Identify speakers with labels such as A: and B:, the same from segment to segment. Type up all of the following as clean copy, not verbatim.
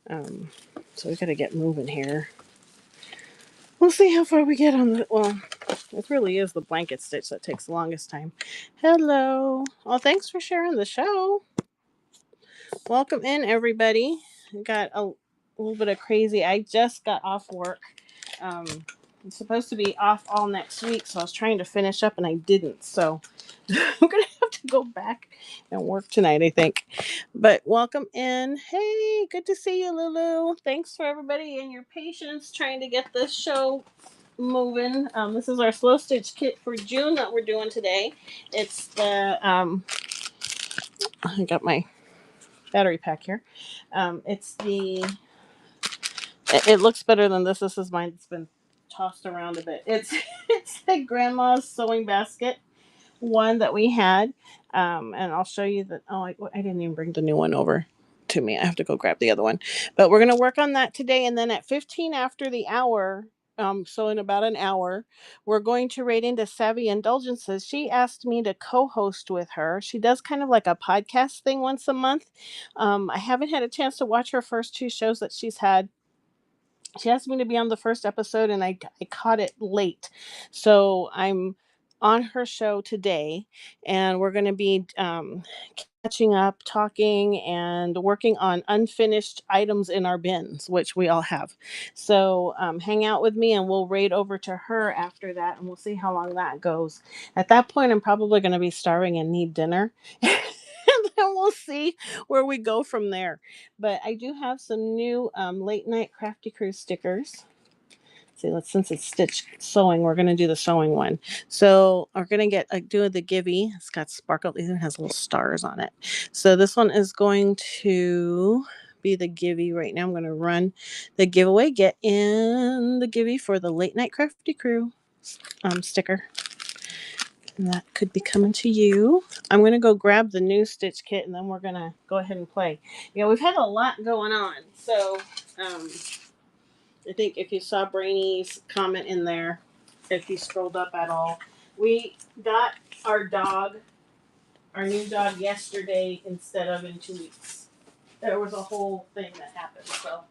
A: Um, so we got to get moving here. We'll see how far we get on the. Well, it really is the blanket stitch that takes the longest time. Hello. Well, thanks for sharing the show. Welcome in, everybody. Got a little bit of crazy. I just got off work. Um, I'm supposed to be off all next week, so I was trying to finish up and I didn't. So I'm gonna have to go back and work tonight, I think. But welcome in. Hey, good to see you, Lulu. Thanks for everybody and your patience trying to get this show moving. This is our slow stitch kit for June that we're doing today. It's the I got my battery pack here. It's the it looks better than this. This is mine. It's been tossed around a bit. It's it's the grandma's sewing basket one that we had, and I'll show you that. Oh, I didn't even bring the new one over to me. I have to go grab the other one. But we're gonna work on that today, and then at 15 after the hour. So in about an hour, we're going to rate into Savvy Indulgences. She asked me to co-host with her. She does kind of like a podcast thing once a month. I haven't had a chance to watch her first two shows that she's had. She asked me to be on the first episode and I caught it late, so I'm on her show today, and we're going to be catching up, talking, and working on unfinished items in our bins, which we all have. So hang out with me and we'll raid over to her after that, and we'll see how long that goes. At that point I'm probably going to be starving and need dinner. And then we'll see where we go from there. But I do have some new late night crafty crew stickers. See, since it's stitch sewing, we're gonna do the sewing one. So we're gonna get do the givey. It's got sparkle. It even has little stars on it. So this one is going to be the givey right now. I'm gonna run the giveaway. Get in the givey for the late night crafty crew sticker. And that could be coming to you. I'm going to go grab the new stitch kit and then we're going to go ahead and play. We've had a lot going on. So I think if you saw Brainy's comment in there, if you scrolled up at all, we got our dog, our new dog, yesterday instead of in 2 weeks. There was a whole thing that happened. So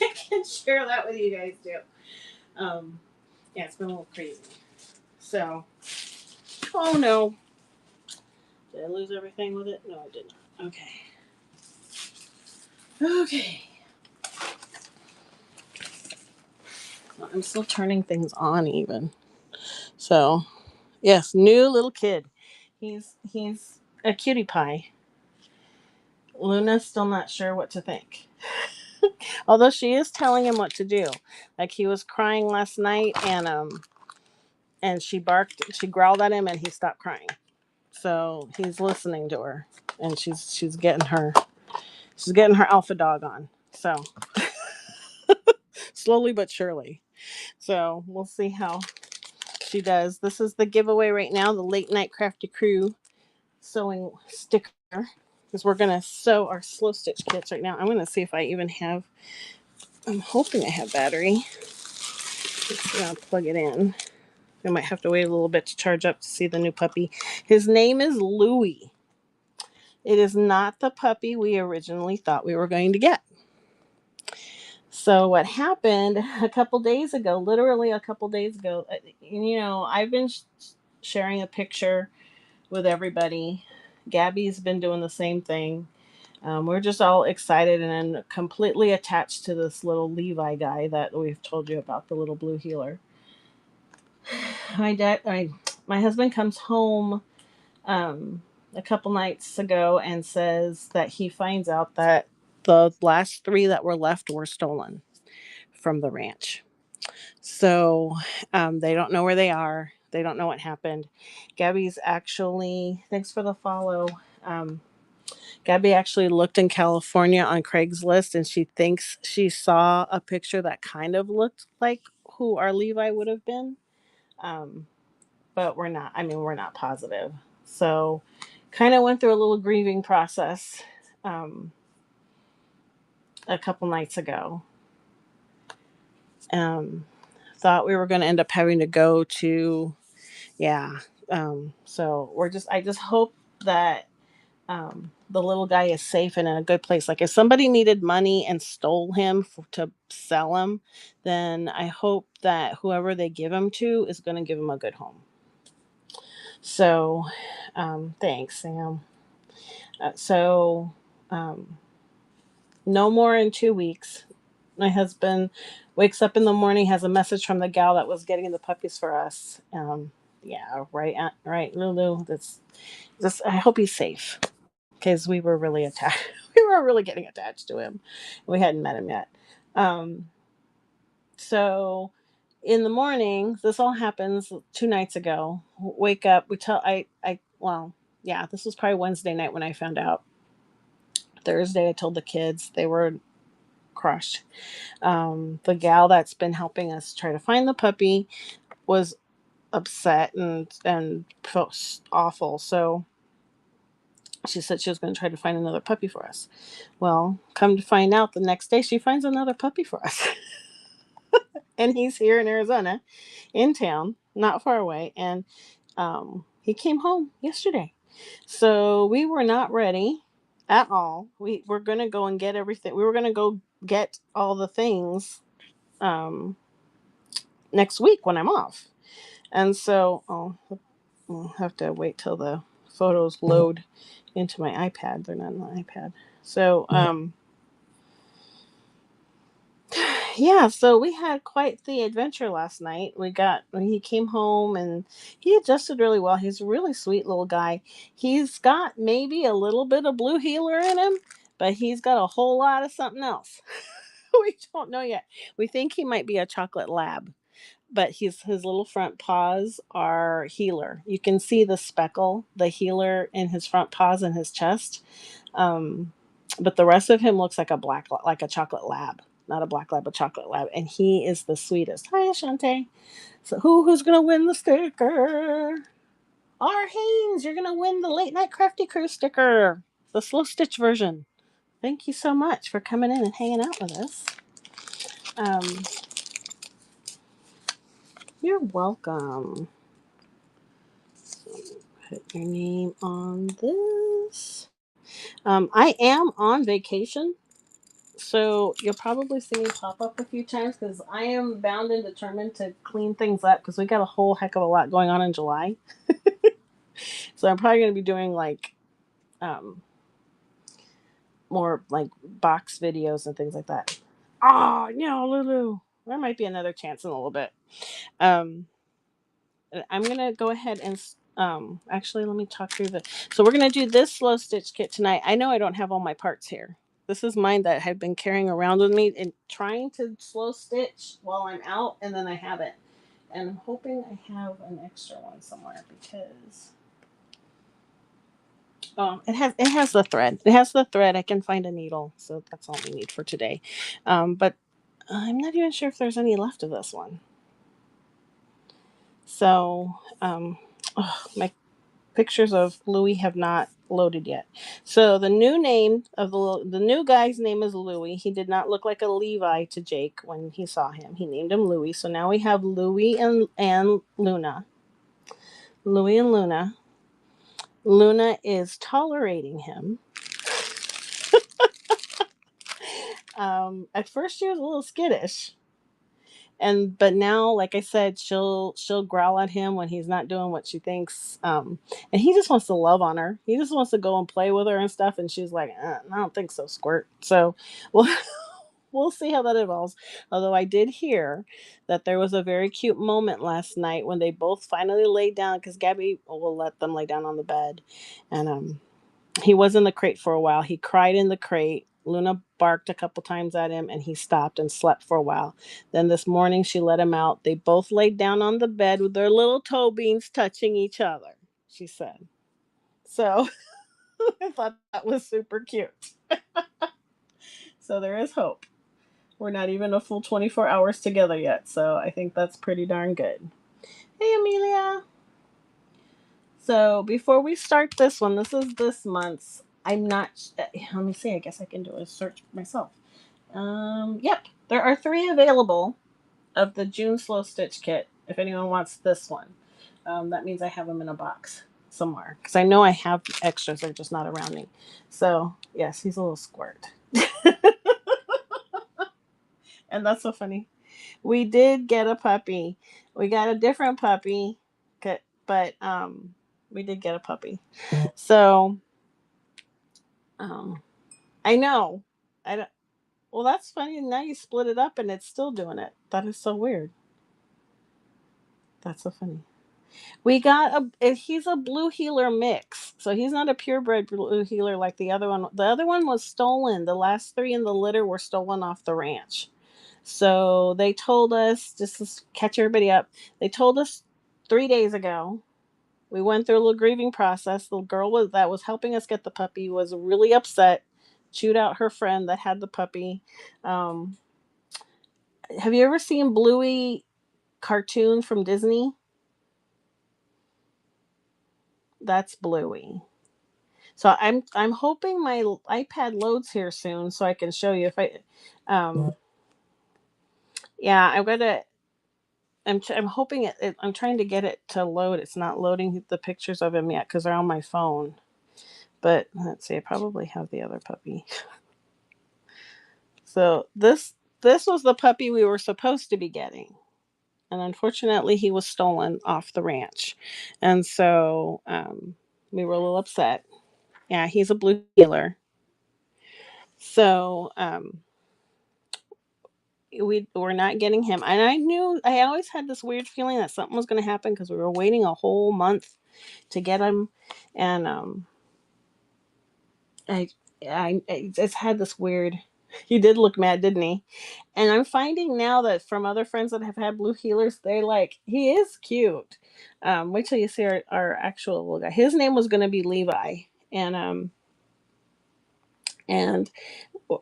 A: I can share that with you guys too. Yeah, it's been a little crazy. So, oh no. Did I lose everything with it? No, I did not. Okay. Okay. Well, I'm still turning things on even. So, yes, new little kid. He's a cutie pie. Luna's still not sure what to think. Although she is telling him what to do. Like he was crying last night and she barked, she growled at him and he stopped crying. So, he's listening to her and she's getting her alpha dog on. So, slowly but surely. So, we'll see how she does. This is the giveaway right now, the Late Night Crafty Crew sewing sticker. Because we're going to sew our slow stitch kits right now. I'm going to see if I even have, I'm hoping I have battery. I'll plug it in. I might have to wait a little bit to charge up to see the new puppy. His name is Louie. It is not the puppy we originally thought we were going to get. So what happened a couple days ago, literally a couple days ago, I've been sharing a picture with everybody. Gabby's been doing the same thing. We're just all excited and completely attached to this little Levi guy that we've told you about, the little blue healer. My husband comes home a couple nights ago and says that he finds out that the last three that were left were stolen from the ranch. So they don't know where they are. They don't know what happened. Gabby's actually, thanks for the follow. Gabby actually looked in California on Craigslist and she thinks she saw a picture that kind of looked like who our Levi would have been. But we're not positive. So kind of went through a little grieving process a couple nights ago. Thought we were going to end up having to go to, yeah. So I just hope that the little guy is safe and in a good place. Like if somebody needed money and stole him to sell him, then I hope that whoever they give him to is going to give him a good home. So, thanks, Sam. So, um, no more in 2 weeks. My husband wakes up in the morning, has a message from the gal that was getting the puppies for us. Yeah, right, right, Lulu. That's this. I hope he's safe because we were really attached. We were really getting attached to him. We hadn't met him yet. Um, so in the morning, this all happens 2 nights ago. Wake up. We tell well, yeah, this was probably Wednesday night when I found out. Thursday, I told the kids. They were crushed. The gal that's been helping us try to find the puppy was upset and felt awful. So she said she was going to try to find another puppy for us. Well, come to find out, the next day she finds another puppy for us. And he's here in Arizona, in town, not far away. And he came home yesterday. So we were not ready at all. We were going to go and get everything. We were going to go get all the things um, next week when I'm off. And so I'll have to wait till the photos load into my iPad. They're not on the iPad. So yeah, so we had quite the adventure last night. When he came home and he adjusted really well. He's a really sweet little guy. He's got maybe a little bit of blue healer in him, but he's got a whole lot of something else. We don't know yet. We think he might be a chocolate lab, but his little front paws are healer. You can see the speckle, the healer in his front paws and his chest. But the rest of him looks like a chocolate lab, not a black lab, a chocolate lab, and he is the sweetest. Hi, Ashante. So who's gonna win the sticker? R. Haynes, you're gonna win the Late Night Crafty Crew sticker, the slow stitch version. Thank you so much for coming in and hanging out with us. Um, you're welcome. Put your name on this. I am on vacation, so you'll probably see me pop up a few times because I am bound and determined to clean things up because we got a whole heck of a lot going on in July. So I'm probably going to be doing like um, more like box videos and things like that. Oh, no, Lulu. There might be another chance in a little bit. Um, I'm gonna go ahead and actually let me talk through the. So we're gonna do this slow stitch kit tonight. I know I don't have all my parts here. This is mine that I've been carrying around with me and trying to slow stitch while I'm out, and then I haven't. And I'm hoping I have an extra one somewhere because it has the thread. It has the thread. I can find a needle, so that's all we need for today. But I'm not even sure if there's any left of this one. So my pictures of Louis have not loaded yet. So the new name of the new guy's name is Louis. He did not look like a Levi to Jake when he saw him. He named him Louis. So now we have Louis and Luna. Louis and Luna. Luna is tolerating him. At first she was a little skittish, but now, like I said, she'll growl at him when he's not doing what she thinks, and he just wants to love on her. He just wants to go and play with her and stuff, and she's like, I don't think so, squirt. So we'll we'll see how that evolves. Although I did hear that there was a very cute moment last night when they both finally laid down, because Gabby will let them lay down on the bed, and he was in the crate for a while. He cried in the crate. Luna barked a couple times at him and he stopped and slept for a while. Then this morning she let him out. They both laid down on the bed with their little toe beans touching each other, she said. So I thought that was super cute. So there is hope. We're not even a full 24 hours together yet. So I think that's pretty darn good. Hey, Amelia. So before we start this one, this is this month's. I'm not. Let me see. I guess I can do a search myself. Yep, there are 3 available of the June Slow Stitch Kit. If anyone wants this one, that means I have them in a box. somewhere because I know I have extras. They're just not around me. So yes, he's a little squirt, and that's so funny. We did get a puppy. We got a different puppy, but we did get a puppy. So um, I know. I don't. Well, that's funny. Now you split it up and it's still doing it. That is so weird. That's so funny. We got he's a blue healer mix. So he's not a purebred blue healer like the other one. The other one was stolen. The last three in the litter were stolen off the ranch. So they told us, just to catch everybody up, they told us 3 days ago. We went through a little grieving process. The girl that was helping us get the puppy was really upset, chewed out her friend that had the puppy. Um, have you ever seen Bluey cartoon from Disney? That's Bluey. So I'm hoping my iPad loads here soon so I can show you if I yeah, I'm hoping I'm trying to get it to load. It's not loading the pictures of him yet cuz they're on my phone. But let's see, I probably have the other puppy. So this was the puppy we were supposed to be getting. And unfortunately he was stolen off the ranch. And so we were a little upset. Yeah, he's a blue healer. So we were not getting him, and I always had this weird feeling that something was going to happen because we were waiting a whole month to get him, and I I just had this weird. He did look mad, didn't he? And I'm finding now that from other friends that have had blue healers, they're like, he is cute. Wait till you see our actual little guy. His name was going to be Levi, and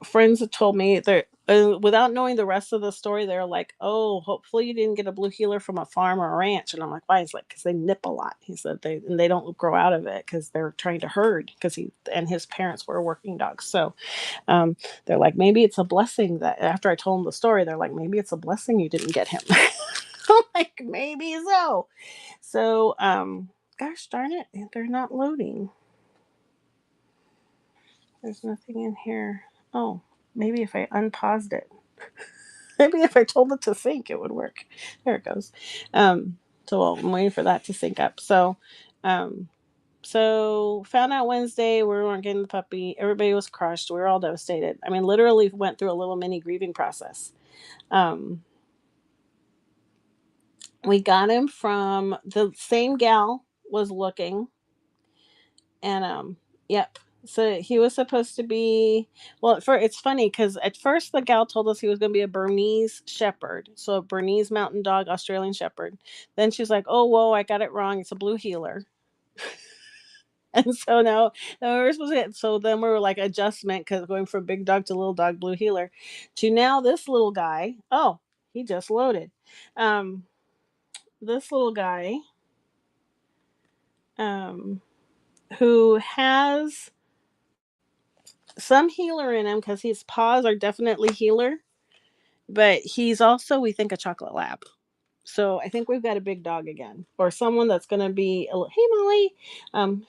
A: friends have told me they're without knowing the rest of the story, they're like, "Oh, hopefully you didn't get a blue healer from a farm or a ranch." And I'm like, "Why?" He's like, "Because they nip a lot." He said they don't grow out of it because they're trying to herd because he and his parents were working dogs. So um, they're like, maybe it's a blessing that after I told them the story, they're like, maybe it's a blessing you didn't get him. I'm like, maybe so. So gosh darn it, they're not loading. There's nothing in here. Oh, maybe if I unpaused it. Maybe if I told it to sync, it would work. There it goes. So I'm waiting for that to sync up. Um, so found out Wednesday we weren't getting the puppy. Everybody was crushed. We were all devastated. I mean, literally went through a little mini grieving process. Um, we got him from the same gal was looking, and yep. So he was supposed to be it's funny because at first the gal told us he was going to be a Bernese Shepherd, so a Bernese Mountain Dog Australian Shepherd. Then she's like, "Oh, whoa, I got it wrong. It's a blue healer." And so now we were supposed to. So then we were like adjustment because going from big dog to little dog blue healer, to now this little guy. Oh, he just loaded. Um, this little guy, um, who has some healer in him because his paws are definitely healer, but he's also, we think, a chocolate lab. So I think we've got a big dog again, or someone that's going to be. Hey Molly,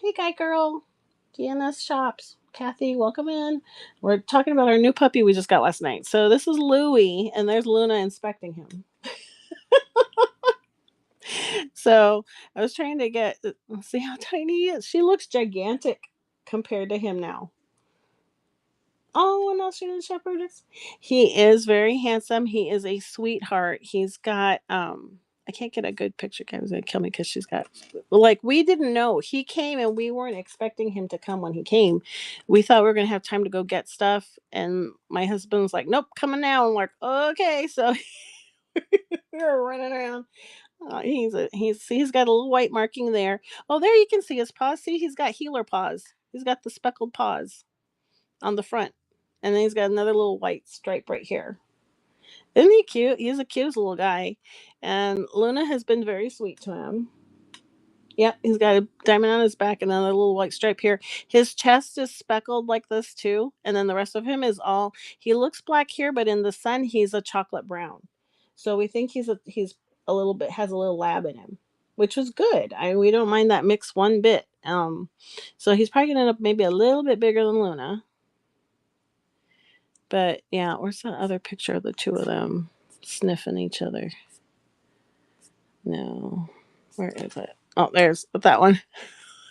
A: hey guy girl, DNS shops. Kathy, welcome in. We're talking about our new puppy we just got last night. So this is Louie, and there's Luna inspecting him. So I was trying to see how tiny he is. She looks gigantic compared to him now. Oh, an Australian Shepherd. He is very handsome. He is a sweetheart. He's got I can't get a good picture. Kev's gonna kill me because she's got like we didn't know. He came and we weren't expecting him to come when he came. We thought we were gonna have time to go get stuff, and my husband was like, "Nope, coming now." I'm like, okay, so we were running around. He's got a little white marking there. Oh, there you can see his paws. See, he's got healer paws. He's got the speckled paws on the front. And then he's got another little white stripe right here. Isn't he cute? He's a cute little guy. And Luna has been very sweet to him. Yep, he's got a diamond on his back and then a little white stripe here. His chest is speckled like this too. And then the rest of him is all, he looks black here, but in the sun he's a chocolate brown. So we think he's a little bit, has a little lab in him, which was good. We don't mind that mix one bit. So he's probably gonna end up maybe a little bit bigger than Luna. But yeah, where's that other picture of the two of them sniffing each other? No. Where is it? Oh, there's that one.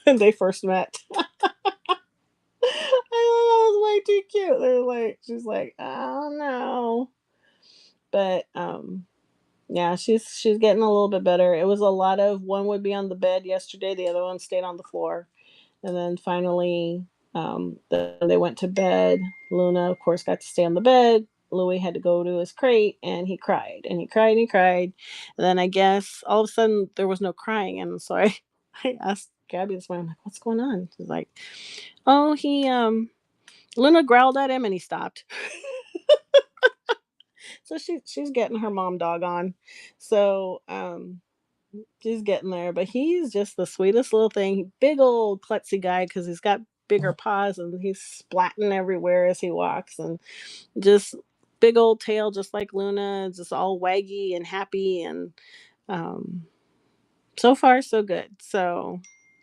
A: They first met. I thought that was way too cute. They're like, she's like, oh no. But yeah, she's getting a little bit better. It was a lot of one would be on the bed yesterday, the other one stayed on the floor. And then finally, they went to bed. Luna, of course, got to stay on the bed. Louis had to go to his crate, and he cried and he cried and he cried. And then I guess all of a sudden there was no crying, and so I, I asked Gabby this morning, I'm like, "What's going on?" She's like, "Oh, he Luna growled at him and he stopped." So she's getting her mom dog on. So she's getting there, but he's just the sweetest little thing. Big old klutzy guy because he's got bigger paws and he's splatting everywhere as he walks, and just big old tail, just like Luna, just all waggy and happy. And um, so far, so good. So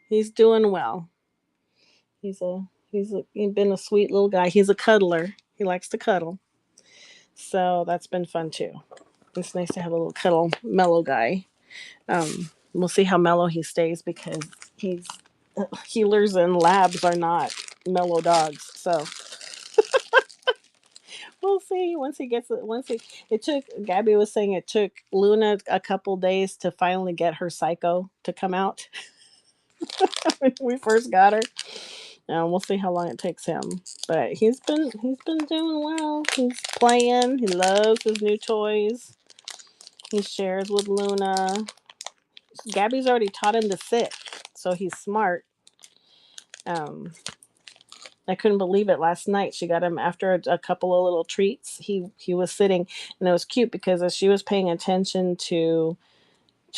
A: he's doing well. He's been a sweet little guy. He's a cuddler. He likes to cuddle. So that's been fun too. It's nice to have a little cuddle mellow guy. We'll see how mellow he stays because he's healers and labs are not mellow dogs. So we'll see once he gets it. Once he, it took Gabby was saying it took Luna a couple days to finally get her psycho to come out when we first got her. We'll see how long it takes him, but he's been doing well. He's playing. He loves his new toys. He shares with Luna. Gabby's already taught him to sit, so he's smart. Um, I couldn't believe it last night. She got him after a couple of little treats. He was sitting, and it was cute because as she was paying attention to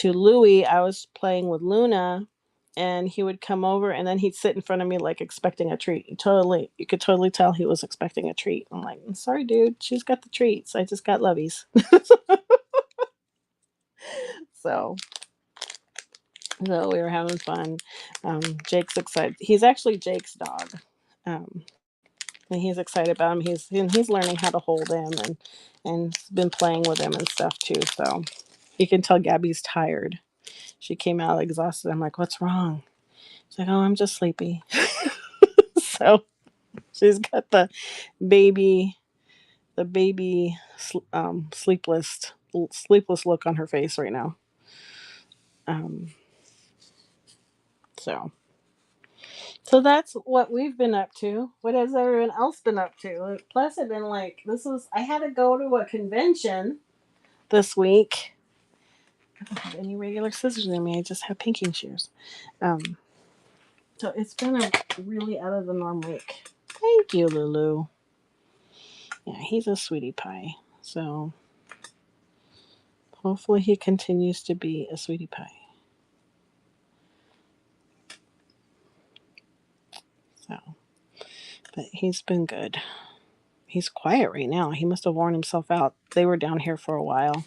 A: Louie, I was playing with Luna, and he would come over and then he'd sit in front of me like expecting a treat. You could totally tell he was expecting a treat. I'm like, I'm sorry, dude. She's got the treats. I just got lovies. so so we were having fun. Jake's excited. He's actually Jake's dog. Um, and he's excited about him. He's learning how to hold him and been playing with him and stuff too. So you can tell Gabby's tired. She came out exhausted. I'm like, what's wrong? She's like, oh, I'm just sleepy. So she's got baby, the baby sleepless look on her face right now. Um, so So that's what we've been up to. What has everyone else been up to? Plus, I've been like, I had to go to a convention this week. I don't have any regular scissors in me. I just have pinking shears. Um, so it's been a really out of the norm week. Thank you, Lulu. Yeah, he's a sweetie pie. So hopefully he continues to be a sweetie pie. So, but he's been good. He's quiet right now. He must have worn himself out. They were down here for a while,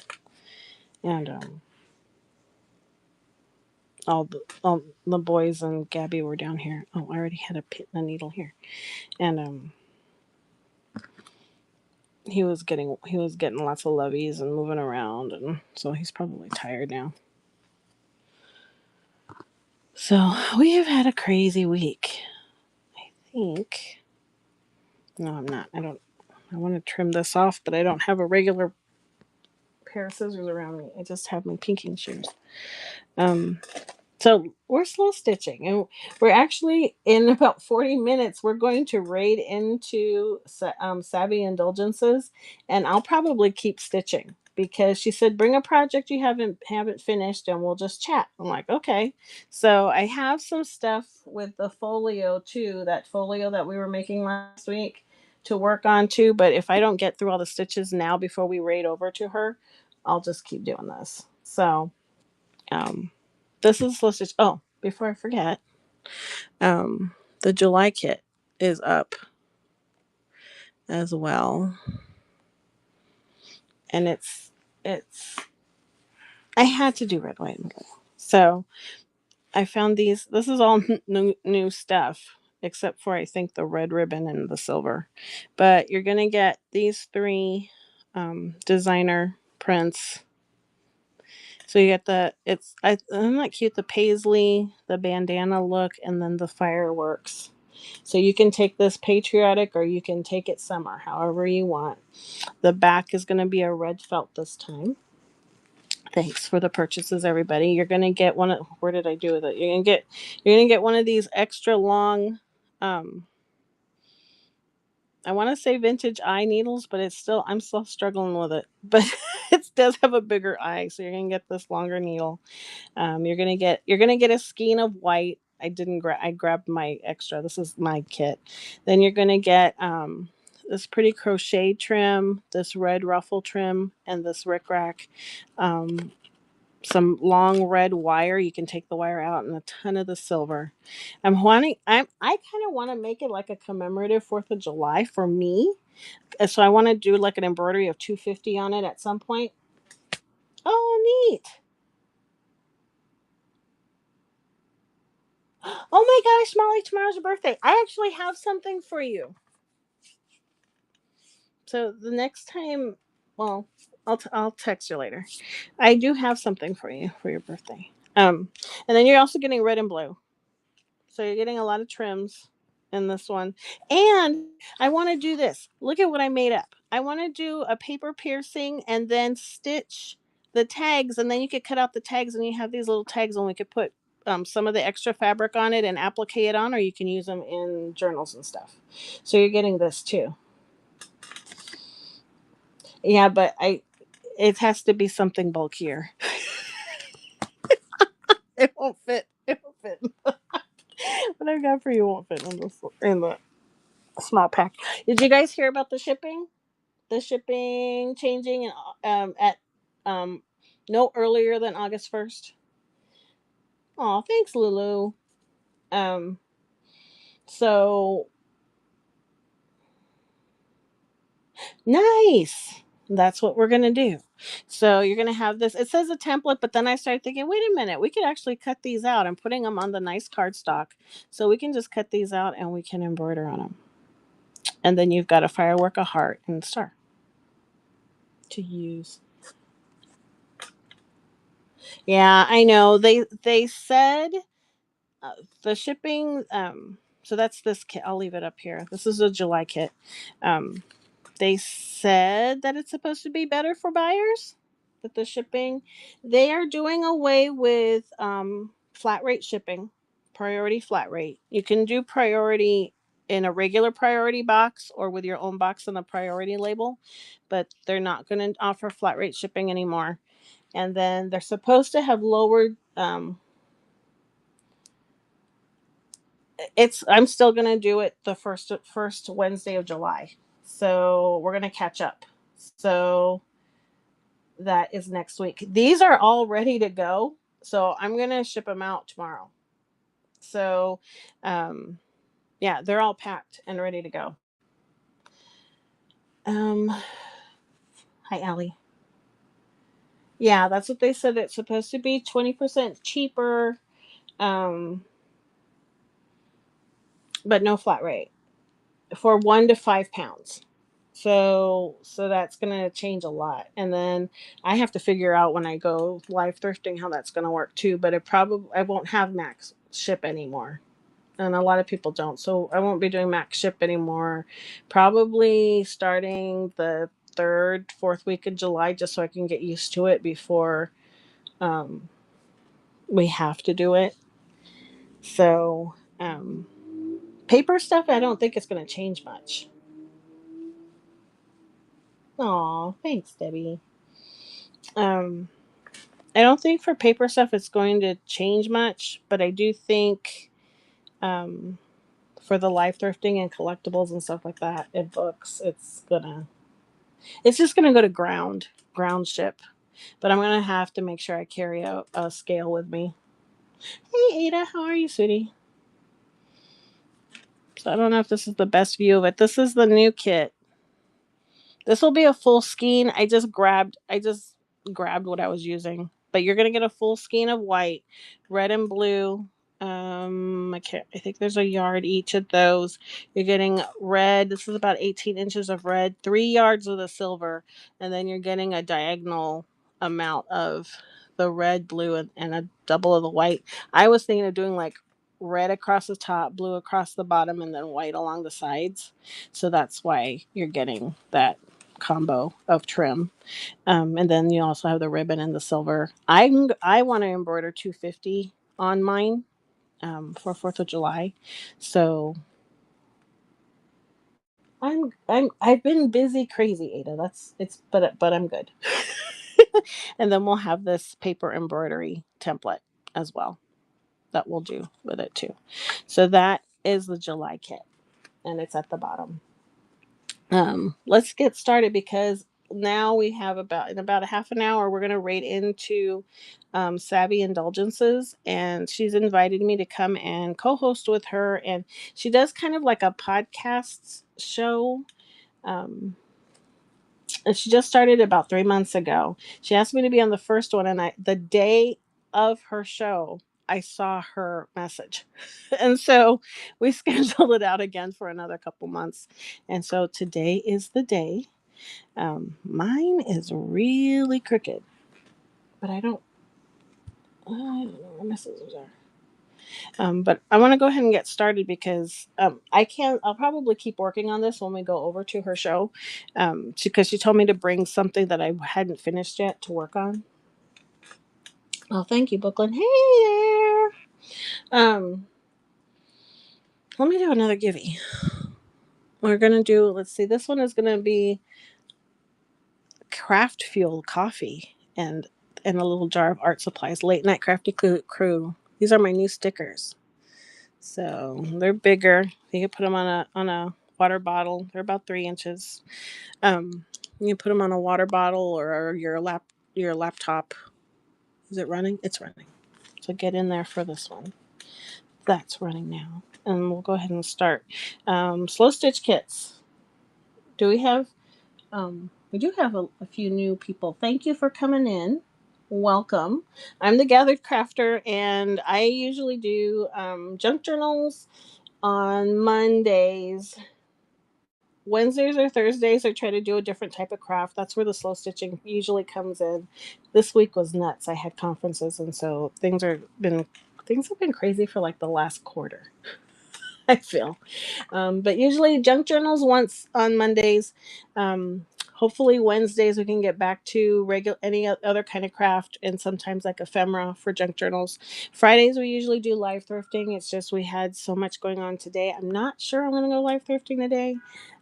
A: and all the boys and Gabby were down here. Oh, I already had a pin and a needle here, and he was getting lots of lovies and moving around, and so he's probably tired now. So we have had a crazy week. I think. No, I'm not. I don't. I want to trim this off, but I don't have a regular pair of scissors around me. I just have my pinking shears. Um, So we're slow stitching, and we're actually in about 40 minutes. We're going to raid into Savvy Indulgences, and I'll probably keep stitching because she said bring a project you haven't finished, and we'll just chat. I'm like, okay. So I have some stuff with the folio too, that folio that we were making last week to work on too. But if I don't get through all the stitches now before we raid over to her, I'll just keep doing this. So. Um, this is let's just before I forget, the July kit is up as well, and it's I had to do red, white, and blue. So I found these. This is all new stuff, except for I think the red ribbon and the silver. But you're gonna get these three designer prints. So you get isn't that cute? The paisley, the bandana look, and then the fireworks. So you can take this patriotic or you can take it summer, however you want. The back is going to be a red felt this time. Thanks for the purchases, everybody. You're gonna get one of, where did I do with it? You're gonna get one of these extra long, um, I want to say vintage eye needles, but I'm still struggling with it. But it does have a bigger eye, so you're gonna get this longer needle. You're gonna get a skein of white. I grabbed my extra. This is my kit. Then you're gonna get this pretty crochet trim, this red ruffle trim, and this rickrack. Um, some long red wire. You can take the wire out, and a ton of the silver. I kind of want to make it like a commemorative 4th of July for me. So I want to do like an embroidery of 250 on it at some point. Oh, neat. Oh my gosh, Molly, tomorrow's your birthday. I actually have something for you. So the next time, well, I'll text you later. I do have something for you for your birthday. And then you're also getting red and blue. So you're getting a lot of trims in this one. And I want to do this. Look at what I made up. I want to do a paper piercing and then stitch the tags. And then you could cut out the tags and you have these little tags and we could put some of the extra fabric on it and applique it on, or you can use them in journals and stuff. So you're getting this too. Yeah, but it has to be something bulkier. It won't fit. It won't fit. What I got for you won't fit in the small pack. Did you guys hear about the shipping? The shipping changing at um no earlier than August 1st. Oh, thanks, Lulu. Um, so nice. That's what we're gonna do. So you're gonna have this. It says a template, but then I started thinking, wait a minute, we could actually cut these out. I'm putting them on the nice cardstock, so we can just cut these out and we can embroider on them. And then you've got a firework, a heart, and a star to use. Yeah, I know. They said the shipping. So that's this kit. I'll leave it up here. This is a July kit. Um, they said that it's supposed to be better for buyers. That the shipping, they are doing away with flat rate shipping, priority flat rate. You can do priority in a regular priority box or with your own box and a priority label, but they're not going to offer flat rate shipping anymore. And then they're supposed to have lowered. I'm still gonna do it the first Wednesday of July, so we're gonna catch up. So that is next week. These are all ready to go, so I'm gonna ship them out tomorrow. So, um, yeah, they're all packed and ready to go. Um, Hi, Allie. Yeah, that's what they said. It's supposed to be 20% cheaper, um, but no flat rate for 1 to 5 pounds. So that's gonna change a lot. And then I have to figure out when I go live thrifting how that's gonna work too. But I won't have max ship anymore. And a lot of people don't. So I won't be doing max ship anymore. Probably starting the third, fourth week of July, just so I can get used to it before um, we have to do it. So paper stuff, I don't think it's gonna change much. Aw, thanks, Debbie. Um, I don't think for paper stuff it's going to change much, but I do think um, for the life thrifting and collectibles and stuff like that, and books, it's just gonna go to ground ship. But I'm gonna have to make sure I carry a scale with me. Hey Ada, how are you, sweetie? So I don't know if this is the best view of it. This is the new kit. This will be a full skein. I just grabbed what I was using. but you're going to get a full skein of white, red and blue. I think there's a yard each of those. You're getting red. This is about 18 inches of red, 3 yards of the silver, and then you're getting a diagonal amount of the red, blue, and a double of the white. I was thinking of doing like red across the top, blue across the bottom, and then white along the sides. So that's why you're getting that combo of trim. And then you also have the ribbon and the silver. I want to embroider 250 on mine for 4th of July. So I've been busy crazy, Ada. That's it's but I'm good. And then we'll have this paper embroidery template as well that we'll do with it too. So that is the July kit, and it's at the bottom. Let's get started because now we have in about a half an hour we're going to raid into Savvyindulgences, and she's invited me to come and co-host with her, and she does kind of like a podcast show. um, and she just started about 3 months ago. She asked me to be on the first one, and the day of her show I saw her message. And so we scheduled it out again for another couple months. And so today is the day. Mine is really crooked, but I don't know where my scissors are. But I want to go ahead and get started because I'll probably keep working on this when we go over to her show, because she told me to bring something that I hadn't finished yet to work on. Oh, thank you, Brooklyn. Hey there. Let me do another givey. We're gonna do. Let's see. This one is gonna be craft fuel coffee and a little jar of art supplies. Late night crafty crew. These are my new stickers. So they're bigger. You can put them on a water bottle. They're about 3 inches. You can put them on a water bottle or your laptop. Is it running? It's running. So get in there for this one. That's running now, and we'll go ahead and start. Slow stitch kits. Do we have? We do have a few new people. Thank you for coming in. Welcome. I'm the Gathered Crafter, and I usually do junk journals on Mondays. Wednesdays or Thursdays, I try to do a different type of craft. That's where the slow stitching usually comes in. This week was nuts. I had conferences, and so things have been crazy for like the last quarter. I feel. But usually junk journals once on Mondays. Hopefully Wednesdays we can get back to regular any other kind of craft, and sometimes like ephemera for junk journals. Fridays we usually do live thrifting. It's just we had so much going on today. I'm not sure I'm going to go live thrifting today,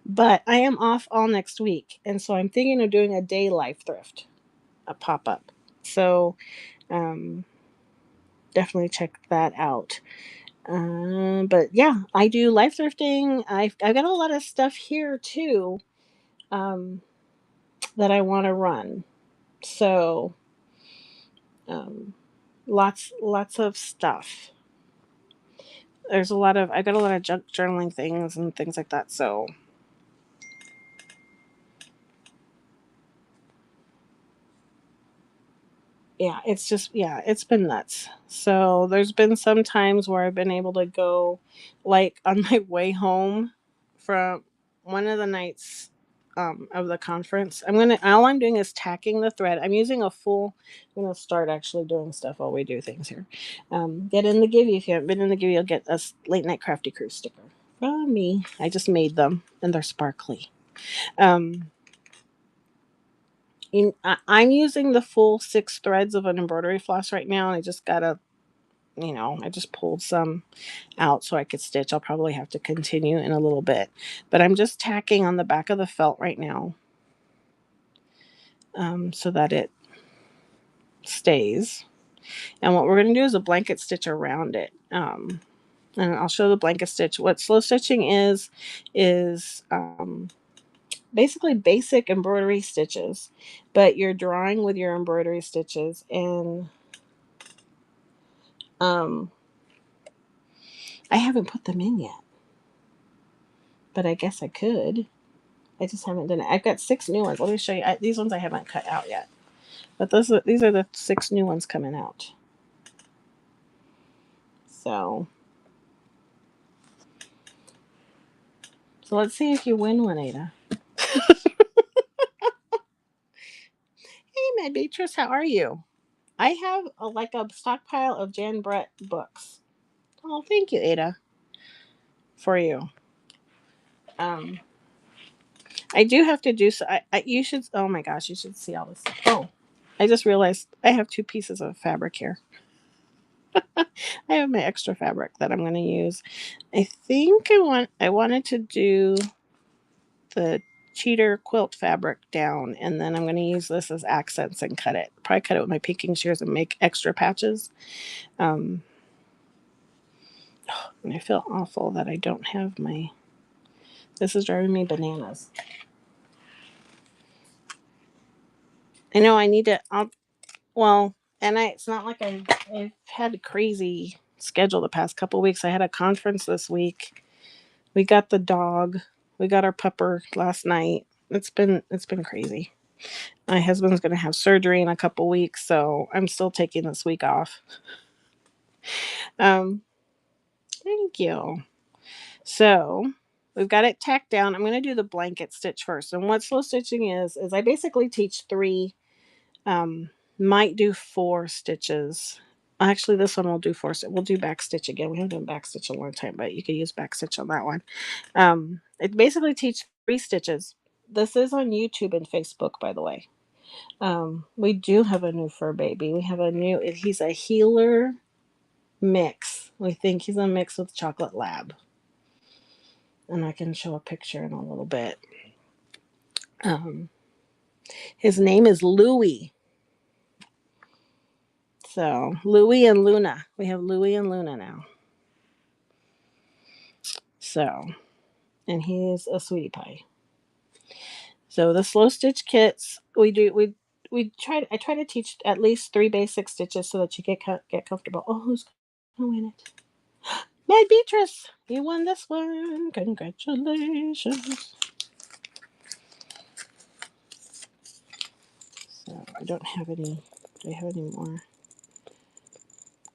A: but I am off all next week, and so I'm thinking of doing a day live thrift, a pop up. So um, definitely check that out. But yeah, I do life thrifting. I've got a lot of stuff here too, um, that I want to run. So um, lots of stuff. I got a lot of junk journaling things and things like that. So it's been nuts. So there's been some times where I've been able to go, like on my way home from one of the nights of the conference. All I'm doing is tacking the thread. I'm gonna start actually doing stuff while we do things here. Get in the Givey. If you haven't been in the Givey, you'll get a late night crafty crew sticker from me. I just made them and they're sparkly. Um, I'm using the full 6 threads of an embroidery floss right now, and I just pulled some out so I could stitch. I'll probably have to continue in a little bit, but I'm just tacking on the back of the felt right now, so that it stays. And what we're going to do is a blanket stitch around it. And I'll show the blanket stitch. What slow stitching is basically basic embroidery stitches, but you're drawing with your embroidery stitches, and I haven't put them in yet, but I guess I could. I just haven't done it. I've got 6 new ones. Let me show you. These ones I haven't cut out yet. But these are the 6 new ones coming out. So let's see if you win one, Ada. Hey, Mad Beatrice, how are you? I have a stockpile of Jan Brett books. Oh, thank you, Ada, for you. Um, I do have to do so. You should. Oh my gosh, you should see all this stuff. Oh, I just realized I have 2 pieces of fabric here. I have my extra fabric that I'm going to use. I think I wanted to do the cheater quilt fabric down, and then I'm going to use this as accents and cut it. Probably cut it with my picking shears and make extra patches. And I feel awful that I don't have my. This is driving me bananas. I know I need to. Well, and it's not like I've had a crazy schedule the past couple of weeks. I had a conference this week. We got the dog. We got our pupper last night. It's been crazy. My husband's going to have surgery in a couple weeks, so I'm still taking this week off. Um, Thank you. So we've got it tacked down. I'm going to do the blanket stitch first. And what slow stitching is I basically teach 3, might do 4 stitches. Actually, this one will do 4. We'll do back stitch again. We haven't done back stitch in a long time, but you can use back stitch on that one. It basically teach 3 stitches. This is on YouTube and Facebook, by the way. We do have a new fur baby. We have he's a healer mix. We think he's a mix with chocolate lab. And I can show a picture in a little bit. His name is Louie. So Louie and Luna. We have Louie and Luna now. So, and he's a sweetie pie. So the slow stitch kits I try to teach at least 3 basic stitches so that you get comfortable. Oh, who's gonna win it? Mad Beatrice, you won this one. Congratulations. So I don't have any. Do I have any more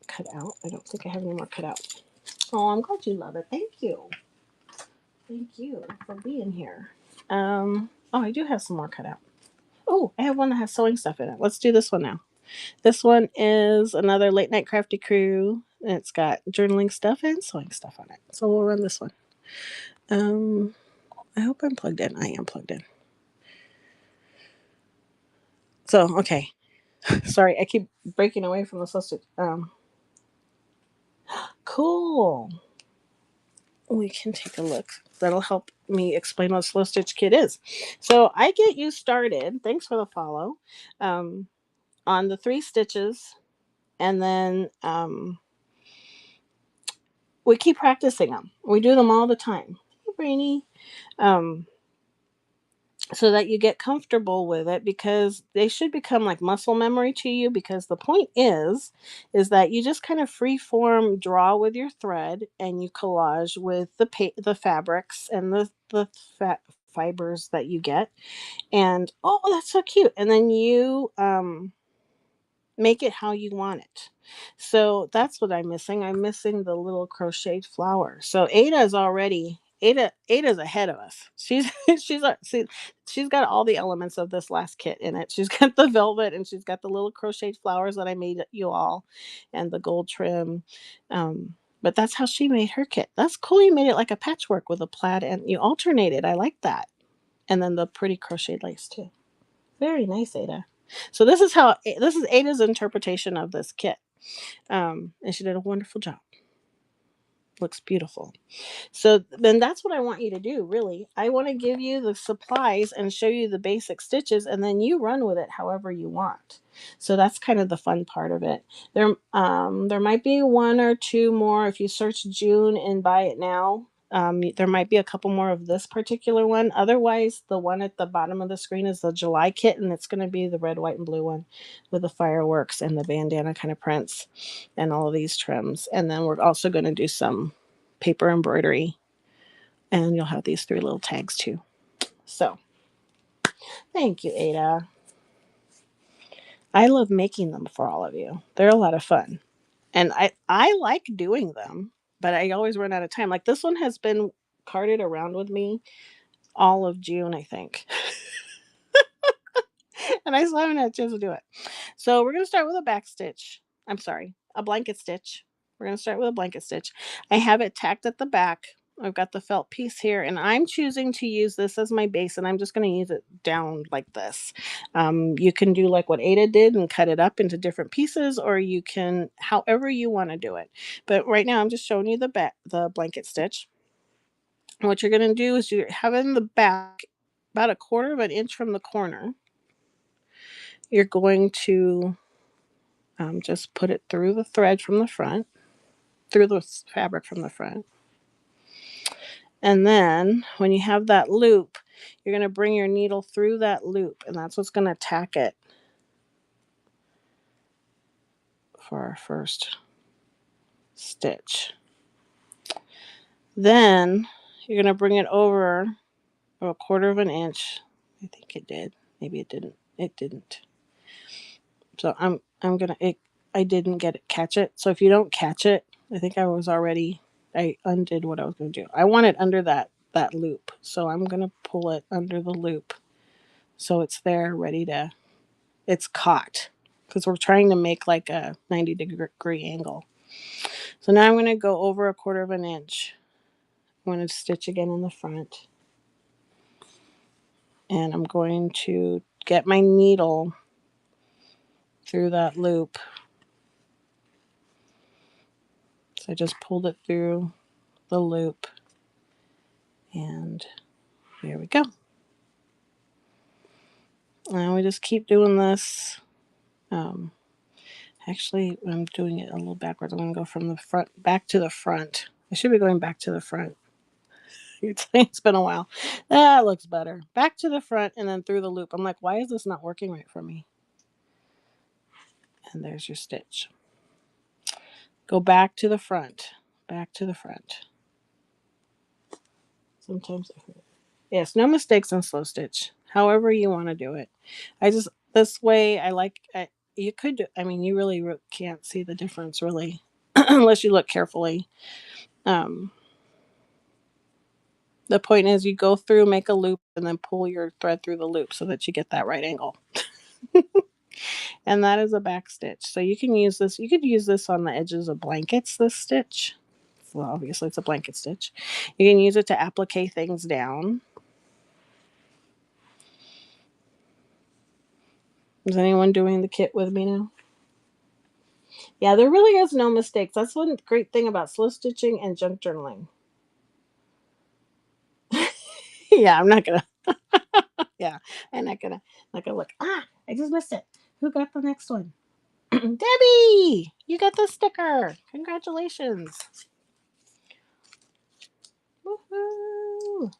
A: cut out? I don't think I have any more cut out. Oh, I'm glad you love it. Thank you. Thank you for being here. Oh, I do have some more cut out. Oh, I have one that has sewing stuff in it. Let's do this one now. This one is another Late Night Crafty Crew. And it's got journaling stuff and sewing stuff on it. So we'll run this one. I hope I'm plugged in. I am plugged in. So, okay. Sorry, I keep breaking away from the subject. Cool. We can take a look. That'll help me explain what a slow stitch kit is. So I get you started. Thanks for the follow. On the 3 stitches, and then we keep practicing them. We do them all the time. Hey, Brainy. So that you get comfortable with it, because they should become like muscle memory to you, because the point is that you just kind of free form draw with your thread, and you collage with the fabrics and the fibers that you get, and oh, that's so cute, and then you make it how you want it. So that's what I'm missing. I'm missing the little crocheted flower. So Ada's ahead of us. She's got all the elements of this last kit in it. She's got the velvet, and she's got the little crocheted flowers that I made you all, and the gold trim. But that's how she made her kit. That's cool. You made it like a patchwork with a plaid, and you alternated. I like that. And then the pretty crocheted lace too. Very nice, Ada. So this is Ada's interpretation of this kit, and she did a wonderful job. Looks beautiful. So then that's what I want you to do, really. I want to give you the supplies and show you the basic stitches, and then you run with it however you want. So that's kind of the fun part of it. There might be 1 or 2 more if you search June and buy it now. There might be a couple more of this particular one. Otherwise, the one at the bottom of the screen is the July kit, and it's going to be the red, white, and blue one with the fireworks and the bandana kind of prints and all of these trims. And then we're also going to do some paper embroidery, and you'll have these 3 little tags too. So thank you, Ada. I love making them for all of you. They're a lot of fun. And I like doing them, but I always run out of time. Like this one has been carted around with me all of June, I think. And I still haven't had a chance to do it. So we're gonna start with a back stitch. I'm sorry, a blanket stitch. We're gonna start with a blanket stitch. I have it tacked at the back. I've got the felt piece here, and I'm choosing to use this as my base, and I'm just going to use it down like this. You can do like what Ada did and cut it up into different pieces, or you can, however you want to do it. But right now, I'm just showing you the blanket stitch. And what you're going to do is you have it in the back, about 1/4 of an inch from the corner. You're going to just put it through the thread from the front, through the fabric from the front. And then when you have that loop, you're going to bring your needle through that loop, and that's what's going to tack it for our first stitch. Then you're going to bring it over 1/4 of an inch. I think it did. Maybe it didn't. It didn't. So I'm gonna. I didn't catch it. So if you don't catch it, I think I undid what I was gonna do. I want it under that loop, so I'm gonna pull it under the loop, so it's there, ready to. It's caught, because we're trying to make like a 90-degree angle. So now I'm gonna go over 1/4 of an inch. I'm gonna stitch again in the front, and I'm going to get my needle through that loop. So I just pulled it through the loop, and here we go. And we just keep doing this. Actually, I'm doing it a little backwards. I'm going to go from the front back to the front. I should be going back to the front. It's been a while. That looks better. Back to the front and then through the loop. I'm like, why is this not working right for me? And there's your stitch. Go back to the front. Back to the front. Sometimes, yes, no mistakes in slow stitch. However you want to do it. This way, you could do, I mean, you really can't see the difference really, unless you look carefully. The point is you go through, make a loop, and then pull your thread through the loop so that you get that right angle. And that is a back stitch. So you could use this on the edges of blankets, this stitch. Well, obviously it's a blanket stitch. You can use it to applique things down. Is anyone doing the kit with me now? Yeah, there really is no mistakes. That's one great thing about slow stitching and junk journaling. Yeah, I'm not gonna. Yeah, I'm not gonna look. I just missed it. Who got the next one? Debbie, you got the sticker. Congratulations. Woohoo.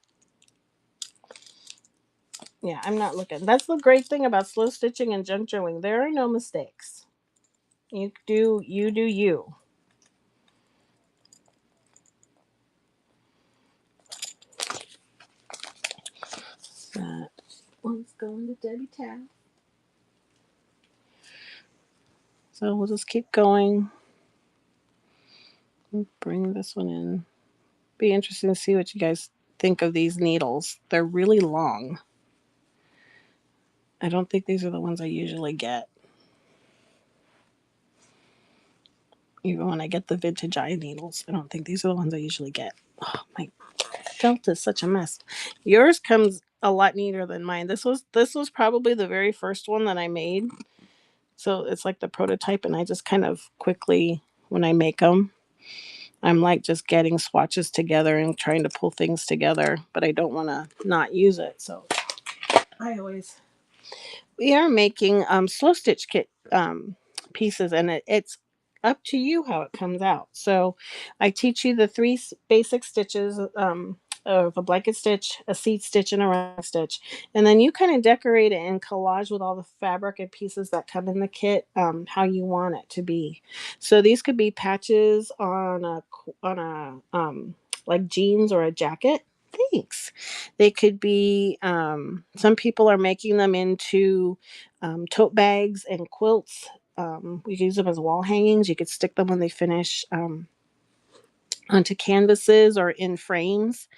A: Yeah, I'm not looking. That's the great thing about slow stitching and junk journaling. There are no mistakes. You do you. That one's going to Debbie Tab. So we'll just keep going. Bring this one in. Be interesting to see what you guys think of these needles. They're really long. I don't think these are the ones I usually get. Even when I get the vintage eye needles, I don't think these are the ones I usually get. Oh, my felt is such a mess. Yours comes a lot neater than mine. This was probably the very first one that I made. So it's like the prototype, and I just kind of quickly, when I make them, I'm like just getting swatches together and trying to pull things together, but I don't want to not use it. So we are making slow stitch kit pieces, and it's up to you how it comes out. So I teach you the 3 basic stitches of a blanket stitch, a seat stitch, and a round stitch, and then you kind of decorate it and collage with all the fabric and pieces that come in the kit, how you want it to be. So these could be patches on a like jeans or a jacket. Thanks. They could be, some people are making them into tote bags and quilts. We use them as wall hangings. You could stick them when they finish onto canvases or in frames.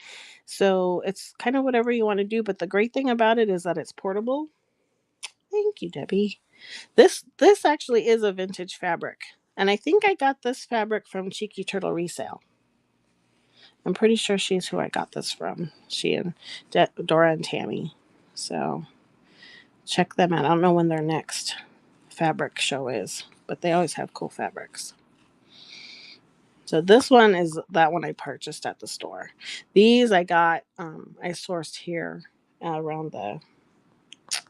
A: So it's kind of whatever you want to do. But the great thing about it is that it's portable. Thank you, Debbie. This actually is a vintage fabric. And I think I got this fabric from Cheeky Turtle Resale. I'm pretty sure she's who I got this from. She and Dora and Tammy. So check them out. I don't know when their next fabric show is, but they always have cool fabrics. So this one is that one I purchased at the store. These I got, I sourced here around the,